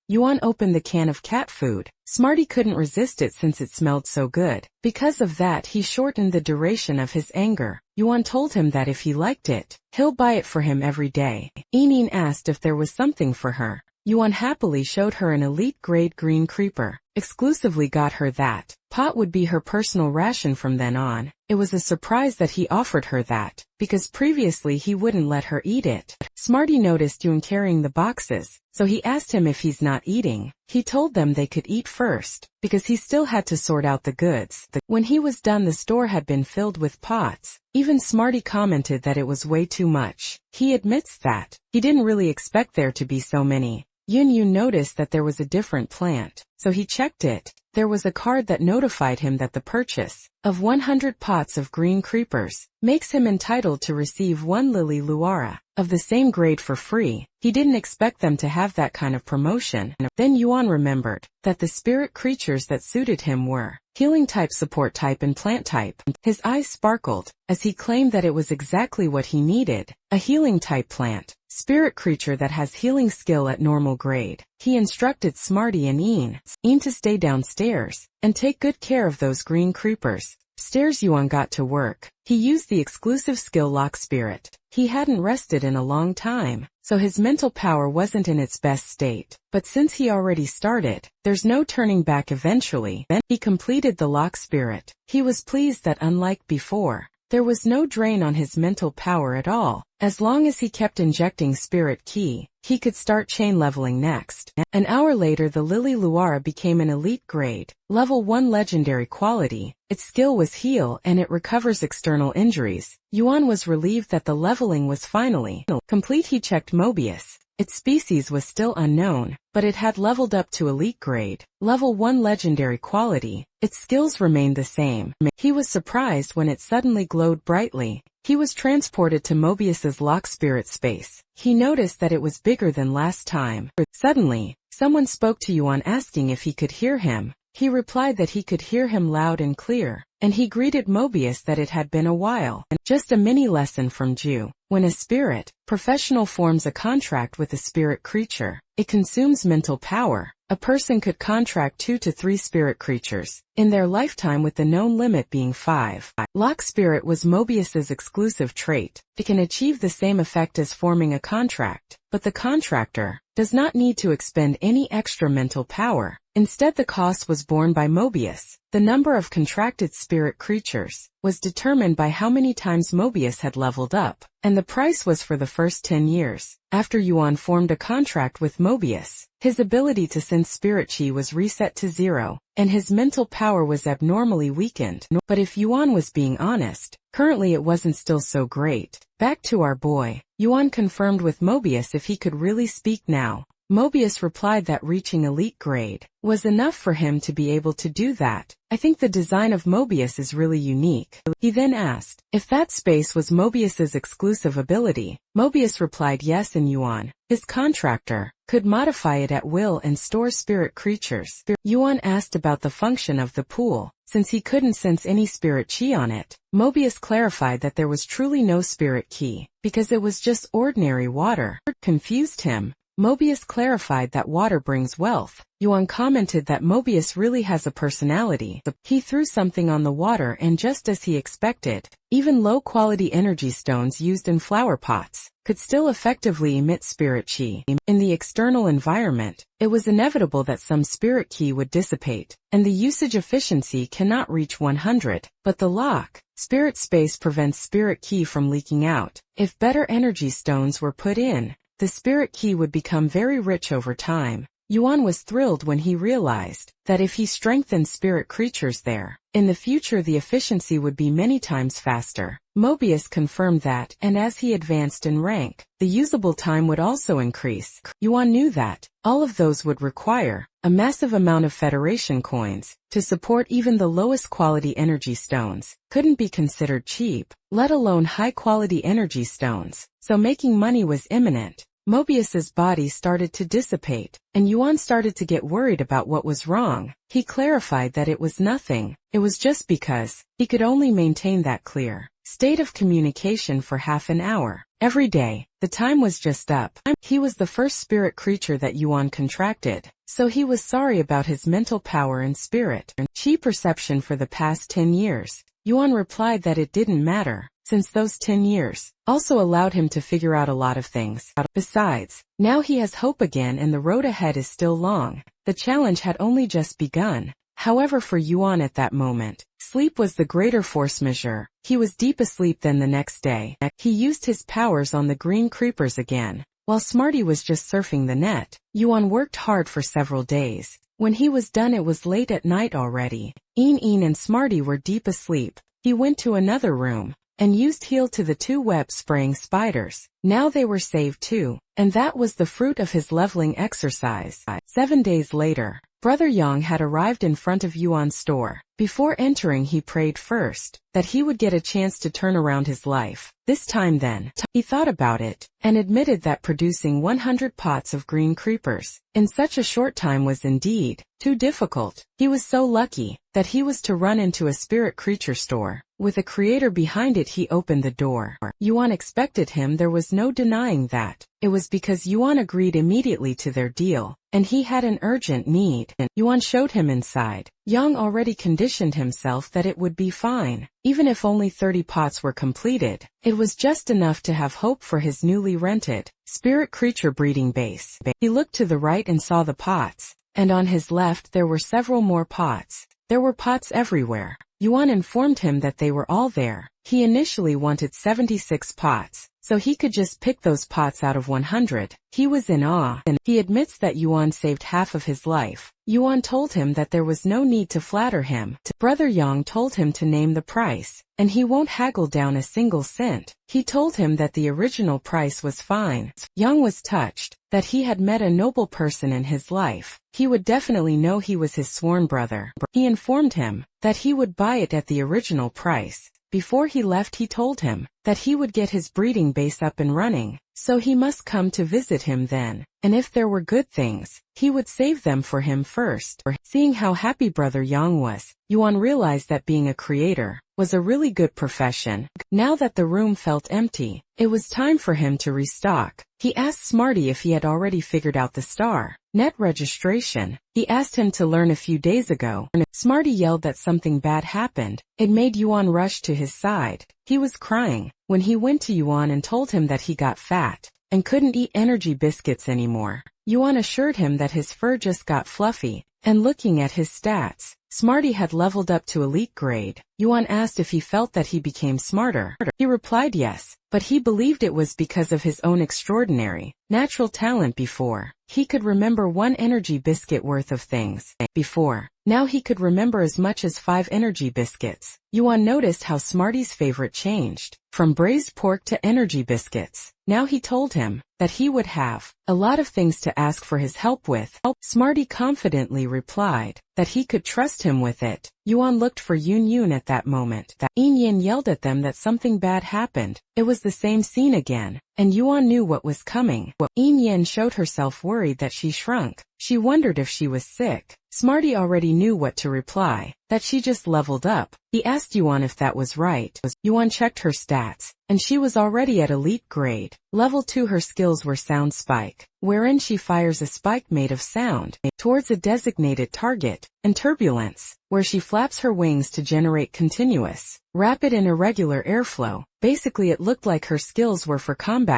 Yuan opened the can of cat food. Smarty couldn't resist it since it smelled so good. Because of that, he shortened the duration of his anger. Yuan told him that if he liked it, he'll buy it for him every day. Enin asked if there was something for her. Yuan happily showed her an elite-grade green creeper. Exclusively got her that. Pot would be her personal ration from then on. It was a surprise that he offered her that, because previously he wouldn't let her eat it. Smarty noticed Yuan carrying the boxes, so he asked him if he's not eating. He told them they could eat first, because he still had to sort out the goods. When he was done, the store had been filled with pots. Even Smarty commented that it was way too much. He admits that he didn't really expect there to be so many. Yun noticed that there was a different plant, so he checked it. There was a card that notified him that the purchase of 100 pots of green creepers makes him entitled to receive 1 Lily Luara of the same grade for free. He didn't expect them to have that kind of promotion. Then Yuan remembered that the spirit creatures that suited him were healing type, support type, and plant type. His eyes sparkled as he claimed that it was exactly what he needed, a healing type plant. Spirit creature that has healing skill at normal grade. He instructed Smarty and Een to stay downstairs and take good care of those green creepers. Stairs, Yuan got to work. He used the exclusive skill Lock Spirit. He hadn't rested in a long time, so his mental power wasn't in its best state. But since he already started, there's no turning back eventually. Then he completed the Lock Spirit. He was pleased that unlike before, there was no drain on his mental power at all. As long as he kept injecting spirit ki, he could start chain leveling next. An hour later, the Lily Luara became an elite grade, level 1 legendary quality. Its skill was heal and it recovers external injuries. Yuan was relieved that the leveling was finally complete. He checked Mobius. Its species was still unknown, but it had leveled up to elite grade, level 1 legendary quality. Its skills remained the same. He was surprised when it suddenly glowed brightly. He was transported to Mobius's Lock Spirit space. He noticed that it was bigger than last time. Suddenly, someone spoke to Yuan asking if he could hear him. He replied that he could hear him loud and clear. and he greeted Mobius that it had been a while. Just a mini lesson from Jew. When a spirit, professional forms a contract with a spirit creature, it consumes mental power. A person could contract 2 to 3 spirit creatures in their lifetime, with the known limit being 5. Lock spirit was Mobius's exclusive trait. It can achieve the same effect as forming a contract, but the contractor does not need to expend any extra mental power. Instead, the cost was borne by Mobius. The number of contracted spirit creatures was determined by how many times Mobius had leveled up, and the price was for the first 10 years. After Yuan formed a contract with Mobius, his ability to sense spirit chi was reset to 0, and his mental power was abnormally weakened. But if Yuan was being honest, currently it wasn't still so great. Back to our boy. Yuan confirmed with Mobius if he could really speak now. Mobius replied that reaching elite grade was enough for him to be able to do that. I think the design of Mobius is really unique. He then asked if that space was Mobius's exclusive ability. Mobius replied yes, and Yuan, his contractor, could modify it at will and store spirit creatures. Yuan asked about the function of the pool. Since he couldn't sense any spirit chi on it, Mobius clarified that there was truly no spirit chi, because it was just ordinary water. Confused him. Mobius clarified that water brings wealth. Yuan commented that Mobius really has a personality. He threw something on the water, and just as he expected, even low-quality energy stones used in flower pots could still effectively emit spirit chi. In the external environment, it was inevitable that some spirit chi would dissipate, and the usage efficiency cannot reach 100. But the lock spirit space prevents spirit chi from leaking out. If better energy stones were put in, the spirit chi would become very rich over time. Yuan was thrilled when he realized that if he strengthened spirit creatures there, in the future the efficiency would be many times faster. Mobius confirmed that, and as he advanced in rank, the usable time would also increase. Yuan knew that all of those would require a massive amount of Federation coins to support. Even the lowest quality energy stones couldn't be considered cheap, let alone high-quality energy stones, so making money was imminent. Mobius's body started to dissipate, and Yuan started to get worried about what was wrong. He clarified that it was nothing. It was just because he could only maintain that clear state of communication for half an hour every day. The time was just up. He was the first spirit creature that Yuan contracted, so he was sorry about his mental power and spirit chi perception for the past 10 years. Yuan replied that it didn't matter, since those 10 years also allowed him to figure out a lot of things. Besides, now he has hope again, and the road ahead is still long. The challenge had only just begun. However, for Yuan at that moment, sleep was the greater force majeure. He was deep asleep. Then the next day, he used his powers on the green creepers again. While Smarty was just surfing the net, Yuan worked hard for several days. When he was done, it was late at night already. Een and Smarty were deep asleep. He went to another room and used heal to the 2 web-spraying spiders. Now they were saved too, and that was the fruit of his leveling exercise. 7 days later, Brother Yang had arrived in front of Yuan's store. Before entering, he prayed first that he would get a chance to turn around his life. This time then, he thought about it, and admitted that producing 100 pots of green creepers in such a short time was indeed too difficult. He was so lucky that he was to run into a spirit creature store. With a creator behind it, he opened the door. Yuan expected him. There was no denying that. It was because Yuan agreed immediately to their deal, and he had an urgent need. Yuan showed him inside. Yang already conditioned himself that it would be fine. Even if only 30 pots were completed, it was just enough to have hope for his newly rented spirit creature breeding base. He looked to the right and saw the pots, and on his left there were several more pots. There were pots everywhere. Yuan informed him that they were all there. He initially wanted 76 pots, so he could just pick those pots out of 100. He was in awe, and he admits that Yuan saved half of his life. Yuan told him that there was no need to flatter him. Brother Yang told him to name the price, and he won't haggle down a single cent. He told him that the original price was fine. Yang was touched that he had met a noble person in his life. He would definitely know he was his sworn brother. He informed him that he would buy it at the original price. Before he left, he told him that he would get his breeding base up and running, so he must come to visit him then, and if there were good things, he would save them for him first. Seeing how happy Brother Yang was, Yuan realized that being a creator was a really good profession. Now that the room felt empty, it was time for him to restock. He asked Smarty if he had already figured out the star net registration he asked him to learn a few days ago. Smarty yelled that something bad happened. It made Yuan rush to his side. He was crying when he went to Yuan and told him that he got fat and couldn't eat energy biscuits anymore. Yuan assured him that his fur just got fluffy, and looking at his stats, Smarty had leveled up to elite grade. Yuan asked if he felt that he became smarter. He replied yes, but he believed it was because of his own extraordinary, natural talent before. He could remember 1 energy biscuit worth of things. Before, now he could remember as much as 5 energy biscuits. Yuan noticed how Smarty's favorite changed, from braised pork to energy biscuits. Now he told him that he would have a lot of things to ask for his help with. Smarty confidently replied that he could trust him with it. Yuan looked for Yun Yun at that moment. Yin Yin yelled at them that something bad happened. It was the same scene again, and Yuan knew what was coming. Yin Yin showed herself worried that she shrunk. She wondered if she was sick. Smarty already knew what to reply, that she just leveled up. He asked Yuan if that was right. Yuan checked her stats, and she was already at elite grade. Level 2 her skills were Sound Spike, wherein she fires a spike made of sound towards a designated target, and Turbulence, where she flaps her wings to generate continuous, rapid and irregular airflow. Basically it looked like her skills were for combat.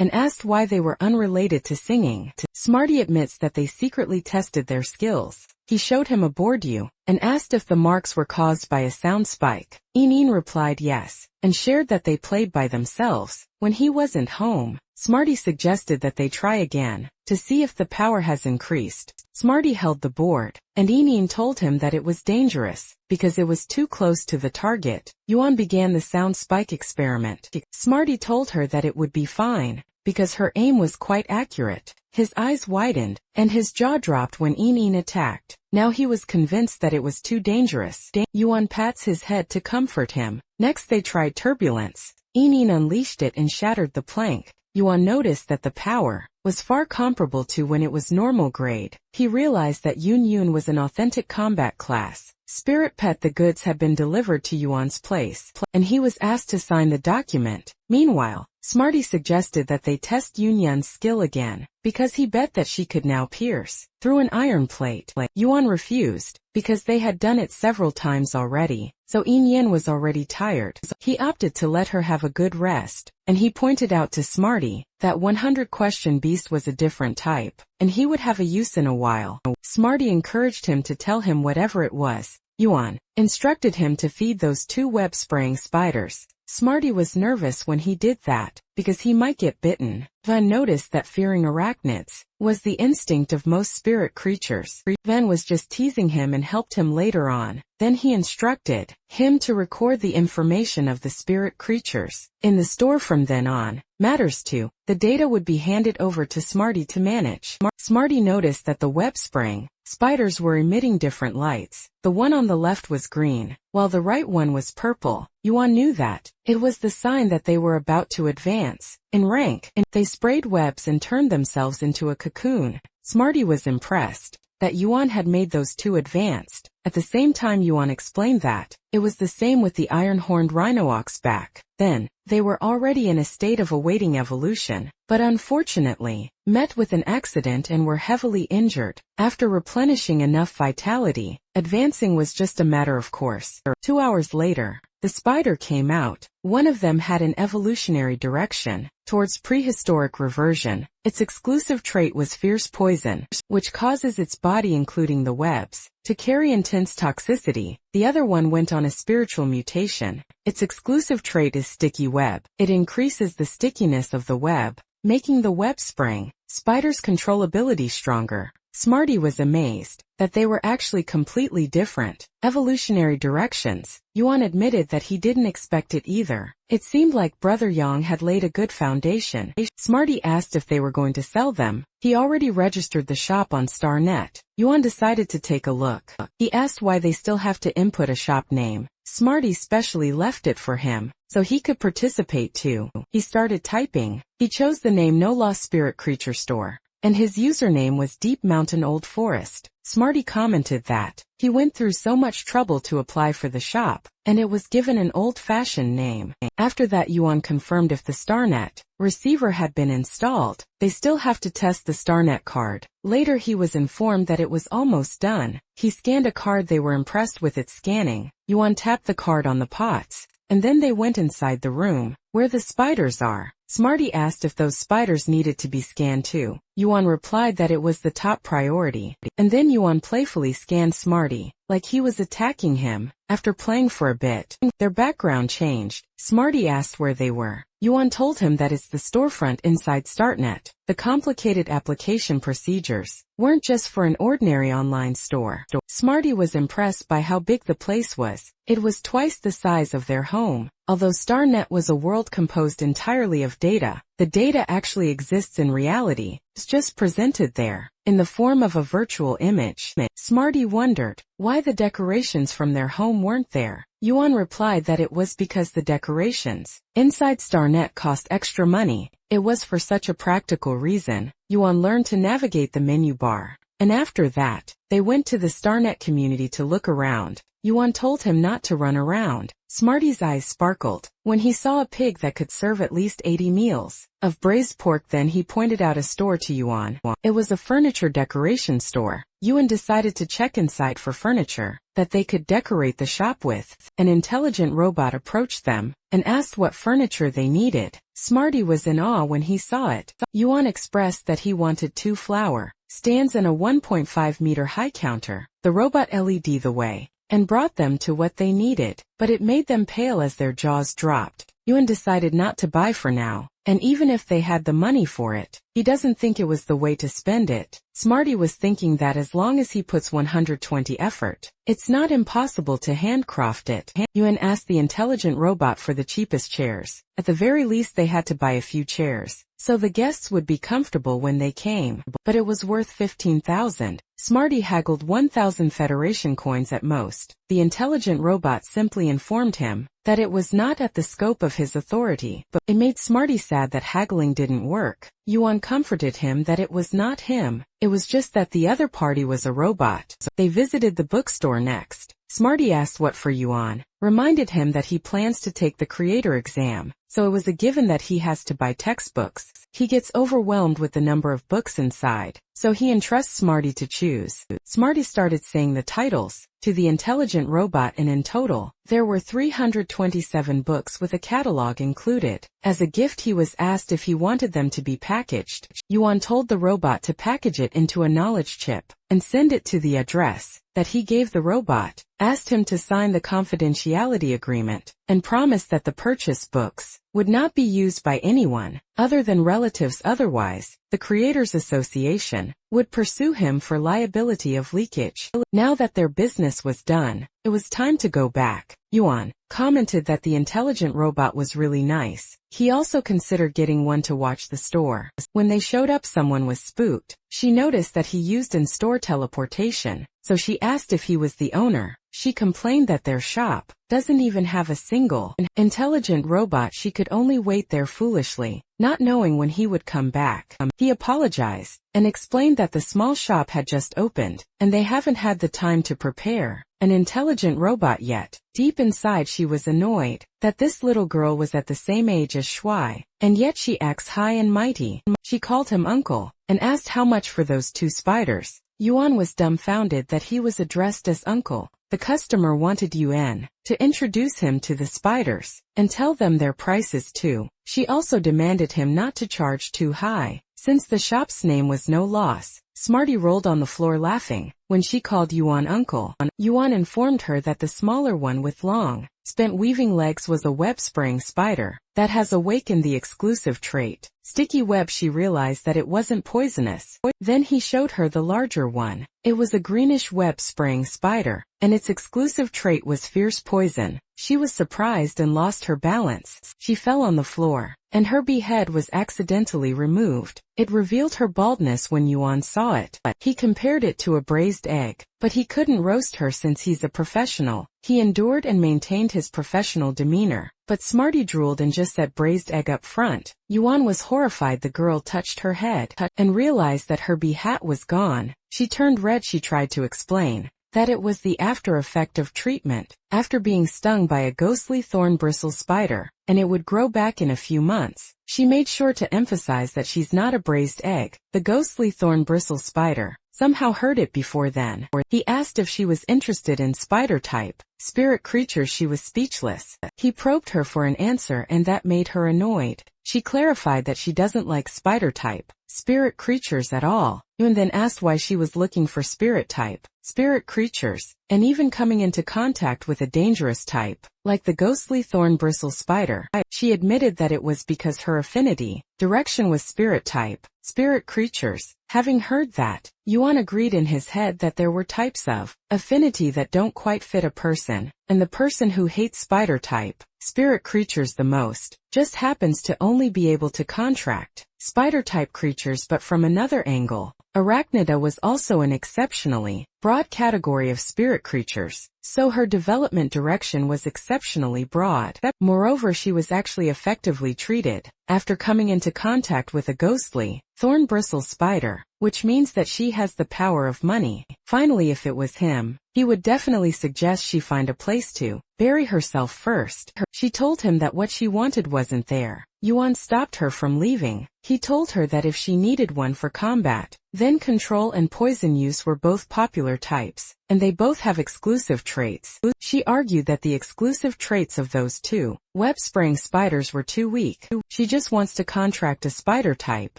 And asked why they were unrelated to singing. Smarty admits that they secretly tested their skills. He showed him a board and asked if the marks were caused by a sound spike. Yin replied yes, and shared that they played by themselves. When he wasn't home, Smarty suggested that they try again, to see if the power has increased. Smarty held the board, and Yin told him that it was dangerous, because it was too close to the target. Yuan began the sound spike experiment. Smarty told her that it would be fine, because her aim was quite accurate. His eyes widened, and his jaw dropped when Yin attacked. Now he was convinced that it was too dangerous. Yuan pats his head to comfort him. Next they tried Turbulence. Yin unleashed it and shattered the plank. Yuan noticed that the power was far comparable to when it was normal grade. He realized that Yun was an authentic combat class. Spirit Pet the goods had been delivered to Yuan's place, and he was asked to sign the document. Meanwhile, Smarty suggested that they test Yun's skill again, because he bet that she could now pierce through an iron plate. Yuan refused, because they had done it several times already, so Yin was already tired. He opted to let her have a good rest, and he pointed out to Smarty that 100 Question Beast was a different type, and he would have a use in a while. Smarty encouraged him to tell him whatever it was. Yuan instructed him to feed those 2 web-spraying spiders. Smarty was nervous when he did that, because he might get bitten. Van noticed that fearing arachnids was the instinct of most spirit creatures. Van was just teasing him and helped him later on. Then he instructed him to record the information of the spirit creatures in the store from then on. Matters to the data would be handed over to Smarty to manage. Smarty noticed that the web-spraying spiders were emitting different lights. The one on the left was green, while the right one was purple. Yuan knew that it was the sign that they were about to advance in rank, and they sprayed webs and turned themselves into a cocoon. Smarty was impressed that Yuan had made those 2 advanced. At the same time Yuan explained that it was the same with the iron-horned rhino-ox back then. They were already in a state of awaiting evolution, but unfortunately, met with an accident and were heavily injured. After replenishing enough vitality, advancing was just a matter of course. 2 hours later, the spider came out. One of them had an evolutionary direction towards prehistoric reversion. Its exclusive trait was fierce poison, which causes its body, including the webs, to carry intense toxicity. The other one went on a spiritual mutation. Its exclusive trait is sticky web. It increases the stickiness of the web, making the web spring spider's controllability stronger. Smarty was amazed that they were actually completely different evolutionary directions. Yuan admitted that he didn't expect it either. It seemed like Brother Yang had laid a good foundation. Smarty asked if they were going to sell them. He already registered the shop on StarNet. Yuan decided to take a look. He asked why they still have to input a shop name. Smarty specially left it for him. so he could participate too. He started typing. He chose the name No Lost Spirit Creature Store, and his username was Deep Mountain Old Forest. Smarty commented that he went through so much trouble to apply for the shop, and it was given an old-fashioned name. After that, Yuan confirmed if the StarNet receiver had been installed. They still have to test the StarNet card. Later he was informed that it was almost done. He scanned a card. They were impressed with its scanning. Yuan tapped the card on the pots, and then they went inside the room where the spiders are. Smarty asked if those spiders needed to be scanned too. Yuan replied that it was the top priority, and then Yuan playfully scanned Smarty, like he was attacking him. After playing for a bit, their background changed. Smarty asked where they were. Yuan told him that it's the storefront inside StarNet. The complicated application procedures weren't just for an ordinary online store. Smarty was impressed by how big the place was. It was twice the size of their home. Although StarNet was a world composed entirely of data, the data actually exists in reality. It's just presented there in the form of a virtual image. Smarty wondered why the decorations from their home weren't there. Yuan replied that it was because the decorations inside StarNet cost extra money. It was for such a practical reason. Yuan learned to navigate the menu bar, and after that, they went to the StarNet community to look around. Yuan told him not to run around. Smarty's eyes sparkled when he saw a pig that could serve at least 80 meals of braised pork. Then he pointed out a store to Yuan. It was a furniture decoration store. Yuan decided to check inside for furniture that they could decorate the shop with. An intelligent robot approached them and asked what furniture they needed. Smarty was in awe when he saw it. Yuan expressed that he wanted 2 flower stands and a 1.5-meter high counter. The robot LED the way and brought them to what they needed, but it made them pale as their jaws dropped. Yuan decided not to buy for now, and even if they had the money for it, he doesn't think it was the way to spend it. Smarty was thinking that as long as he puts 120 effort, it's not impossible to handcraft it. Yuan asked the intelligent robot for the cheapest chairs. At the very least they had to buy a few chairs, so the guests would be comfortable when they came, but it was worth 15,000. Smarty haggled 1,000 Federation coins at most. The intelligent robot simply informed him that it was not at the scope of his authority, but it made Smarty sad that haggling didn't work. Yuan comforted him that it was not him, it was just that the other party was a robot. They visited the bookstore next. Smarty asked what for Yuan, reminded him that he plans to take the creator exam, so it was a given that he has to buy textbooks. He gets overwhelmed with the number of books inside, so he entrusts Smarty to choose. Smarty started saying the titles to the intelligent robot, and in total, there were 327 books with a catalog included. As a gift he was asked if he wanted them to be packaged. Yuan told the robot to package it into a knowledge chip and send it to the address that he gave the robot, asked him to sign the confidentiality agreement, and promised that the purchased books would not be used by anyone other than relatives. Otherwise, the Creators Association would pursue him for liability of leakage. Now that their business was done, it was time to go back. Yuan commented that the intelligent robot was really nice. He also considered getting one to watch the store. When they showed up, someone was spooked. She noticed that he used in-store teleportation, so she asked if he was the owner. She complained that their shop doesn't even have a single intelligent robot. She could only wait there foolishly, not knowing when he would come back. He apologized and explained that the small shop had just opened, and they haven't had the time to prepare an intelligent robot yet. Deep inside she was annoyed that this little girl was at the same age as Shuai, and yet she acts high and mighty. She called him uncle and asked how much for those 2 spiders. Yuan was dumbfounded that he was addressed as uncle. The customer wanted Yuan to introduce him to the spiders and tell them their prices too. She also demanded him not to charge too high, since the shop's name was No Loss. Smarty rolled on the floor laughing when she called Yuan uncle. Yuan informed her that the smaller one with long, spent weaving legs was a web-spraying spider that has awakened the exclusive trait, sticky web. She realized that it wasn't poisonous. Then he showed her the larger one. It was a greenish web-spraying spider, and its exclusive trait was fierce poison. She was surprised and lost her balance. She fell on the floor. and her head was accidentally removed. It revealed her baldness when Yuan saw it. He compared it to a braised egg, but he couldn't roast her since he's a professional. He endured and maintained his professional demeanor, but Smarty drooled and just said braised egg up front. Yuan was horrified the girl touched her head, and realized that her hat was gone. She turned red. She tried to explain that it was the after effect of treatment, after being stung by a ghostly thorn bristle spider, and it would grow back in a few months. She made sure to emphasize that she's not a braised egg. The ghostly thorn bristle spider somehow heard it before then. He asked if she was interested in spider-type spirit creatures. She was speechless. He probed her for an answer, and that made her annoyed. She clarified that she doesn't like spider-type spirit creatures at all, and then asked why she was looking for spirit-type spirit creatures, and even coming into contact with a dangerous type, like the ghostly thorn bristle spider. She admitted that it was because her affinity direction was spirit-type spirit creatures. Having heard that, Yuan agreed in his head that there were types of affinity that don't quite fit a person, and the person who hates spider-type spirit creatures the most just happens to only be able to contract spider-type creatures. But from another angle, Arachnida was also an exceptionally broad category of spirit creatures, so her development direction was exceptionally broad. Moreover, she was actually effectively treated after coming into contact with a ghostly thorn bristle spider, which means that she has the power of money. Finally, if it was him, he would definitely suggest she find a place to bury herself first. She told him that what she wanted wasn't there. Yuan stopped her from leaving. He told her that if she needed one for combat, then control and poison use were both popular types, and they both have exclusive traits. She argued that the exclusive traits of those two web-spraying spiders were too weak. She just wants to contract a spider-type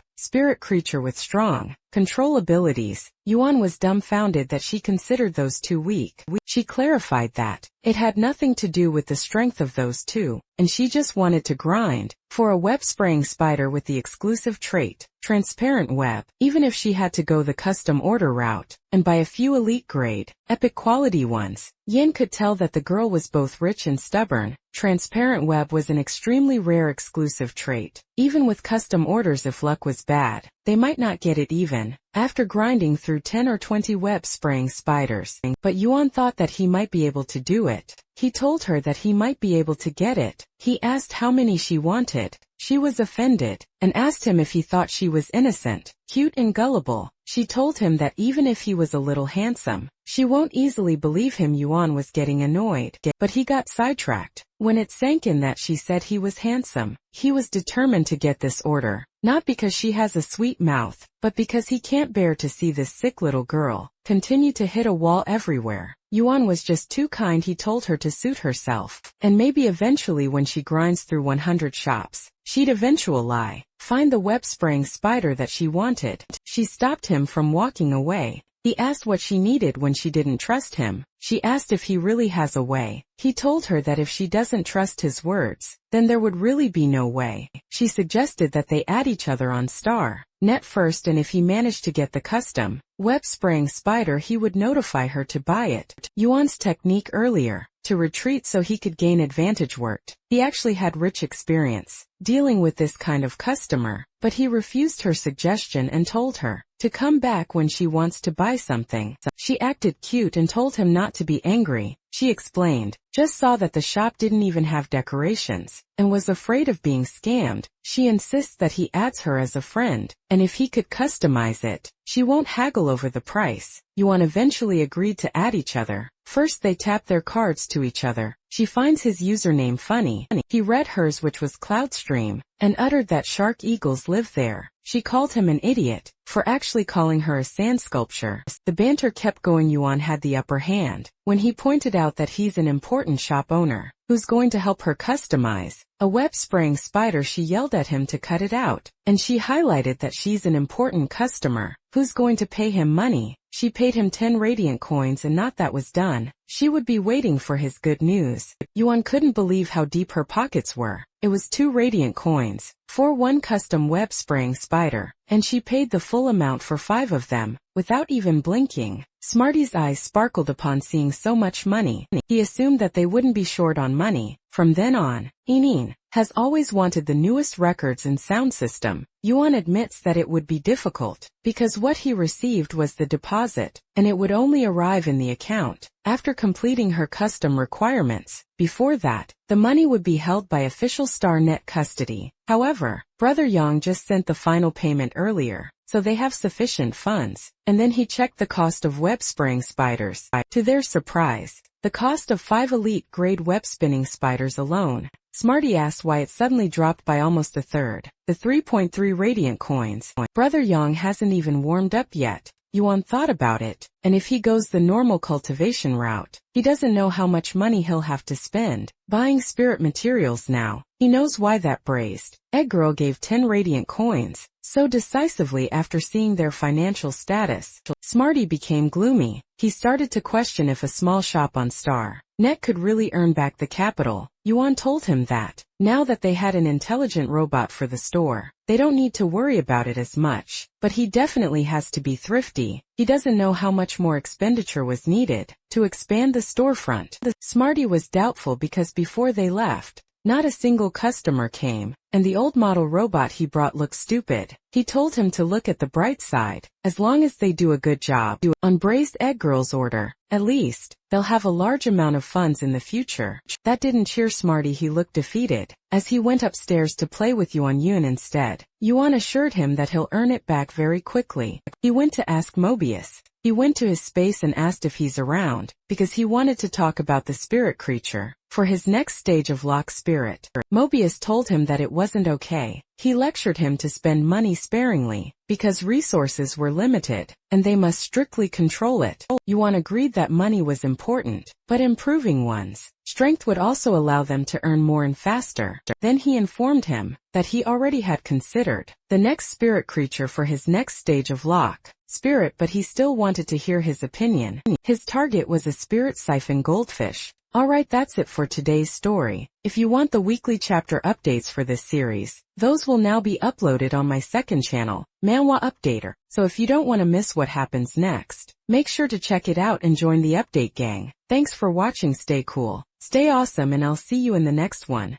spirit creature with strong control abilities. Yuan was dumbfounded that she considered those too weak. She clarified that it had nothing to do with the strength of those two, and she just wanted to grind for a web-spraying spider with the exclusive trait transparent web, even if she had to go the custom order route and buy a few elite grade, epic quality ones. Yin could tell that the girl was both rich and stubborn. Transparent web was an extremely rare exclusive trait. Even with custom orders, if luck was bad, they might not get it even after grinding through 10 or 20 web-spraying spiders. But Yuan thought that he might be able to do it. He told her that he might be able to get it. He asked how many she wanted. She was offended, and asked him if he thought she was innocent, cute and gullible. She told him that even if he was a little handsome, she won't easily believe him. Yuan was getting annoyed, but he got sidetracked when it sank in that she said he was handsome. He was determined to get this order, not because she has a sweet mouth, but because he can't bear to see this sick little girl continue to hit a wall everywhere. Yuan was just too kind. He told her to suit herself, and maybe eventually when she grinds through 100 shops, she'd eventually find the web-spraying spider that she wanted. She stopped him from walking away. He asked what she needed when she didn't trust him. She asked if he really has a way. He told her that if she doesn't trust his words, then there would really be no way. She suggested that they add each other on Star.net first, and if he managed to get the custom web-spraying spider, he would notify her to buy it. Yuan's technique earlier to retreat so he could gain advantage worked. He actually had rich experience dealing with this kind of customer, but he refused her suggestion and told her to come back when she wants to buy something. She acted cute and told him not to be angry. She explained, just saw that the shop didn't even have decorations, and was afraid of being scammed. She insists that he adds her as a friend, and if he could customize it, she won't haggle over the price. Yuan eventually agreed to add each other. First they tap their cards to each other. She finds his username funny. He read hers, which was Cloudstream, and uttered that shark eagles live there. She called him an idiot for actually calling her a sand sculpture. The banter kept going. Yuan had the upper hand when he pointed out that he's an important shop owner who's going to help her customize a web-spraying spider. She yelled at him to cut it out, and she highlighted that she's an important customer who's going to pay him money. She paid him 10 radiant coins, and not that was done. She would be waiting for his good news. Yuan couldn't believe how deep her pockets were. It was 2 radiant coins for one custom web-spraying spider, and she paid the full amount for 5 of them, Without even blinking, Smarty's eyes sparkled upon seeing so much money. He assumed that they wouldn't be short on money. From then on, Enin has always wanted the newest records and sound system. Yuan admits that it would be difficult, because what he received was the deposit, and it would only arrive in the account after completing her custom requirements. Before that, the money would be held by official StarNet custody. However, Brother Yang just sent the final payment earlier, so they have sufficient funds. And then he checked the cost of web-spraying spiders. To their surprise, the cost of 5 elite-grade web-spinning spiders alone. Smarty asked why it suddenly dropped by almost a third. The 3.3 radiant coins. Brother Yang hasn't even warmed up yet. Yuan thought about it, and if he goes the normal cultivation route, he doesn't know how much money he'll have to spend buying spirit materials now. He knows why that braised egg girl gave 10 radiant coins so decisively after seeing their financial status. Smarty became gloomy. He started to question if a small shop on StarNet could really earn back the capital. Yuan told him that, now that they had an intelligent robot for the store, they don't need to worry about it as much. But he definitely has to be thrifty. He doesn't know how much more expenditure was needed to expand the storefront. Smarty was doubtful because before they left, not a single customer came, and the old model robot he brought looked stupid. He told him to look at the bright side. As long as they do a good job on Braised Egg Girl's order, at least, they'll have a large amount of funds in the future. That didn't cheer Smarty. He looked defeated as he went upstairs to play with Yuan instead. Yuan assured him that he'll earn it back very quickly. He went to ask Mobius. He went to his space and asked if he's around, because he wanted to talk about the spirit creature for his next stage of lock spirit. Mobius told him that it wasn't okay. He lectured him to spend money sparingly, because resources were limited, and they must strictly control it. Yuan agreed that money was important, but improving one's strength would also allow them to earn more and faster. Then he informed him that he already had considered the next spirit creature for his next stage of lock spirit, but he still wanted to hear his opinion. His target was a spirit siphon goldfish. Alright, that's it for today's story. If you want the weekly chapter updates for this series, those will now be uploaded on my second channel, Manhwa Updater. So if you don't want to miss what happens next, make sure to check it out and join the update gang. Thanks for watching. Stay cool, stay awesome, and I'll see you in the next one.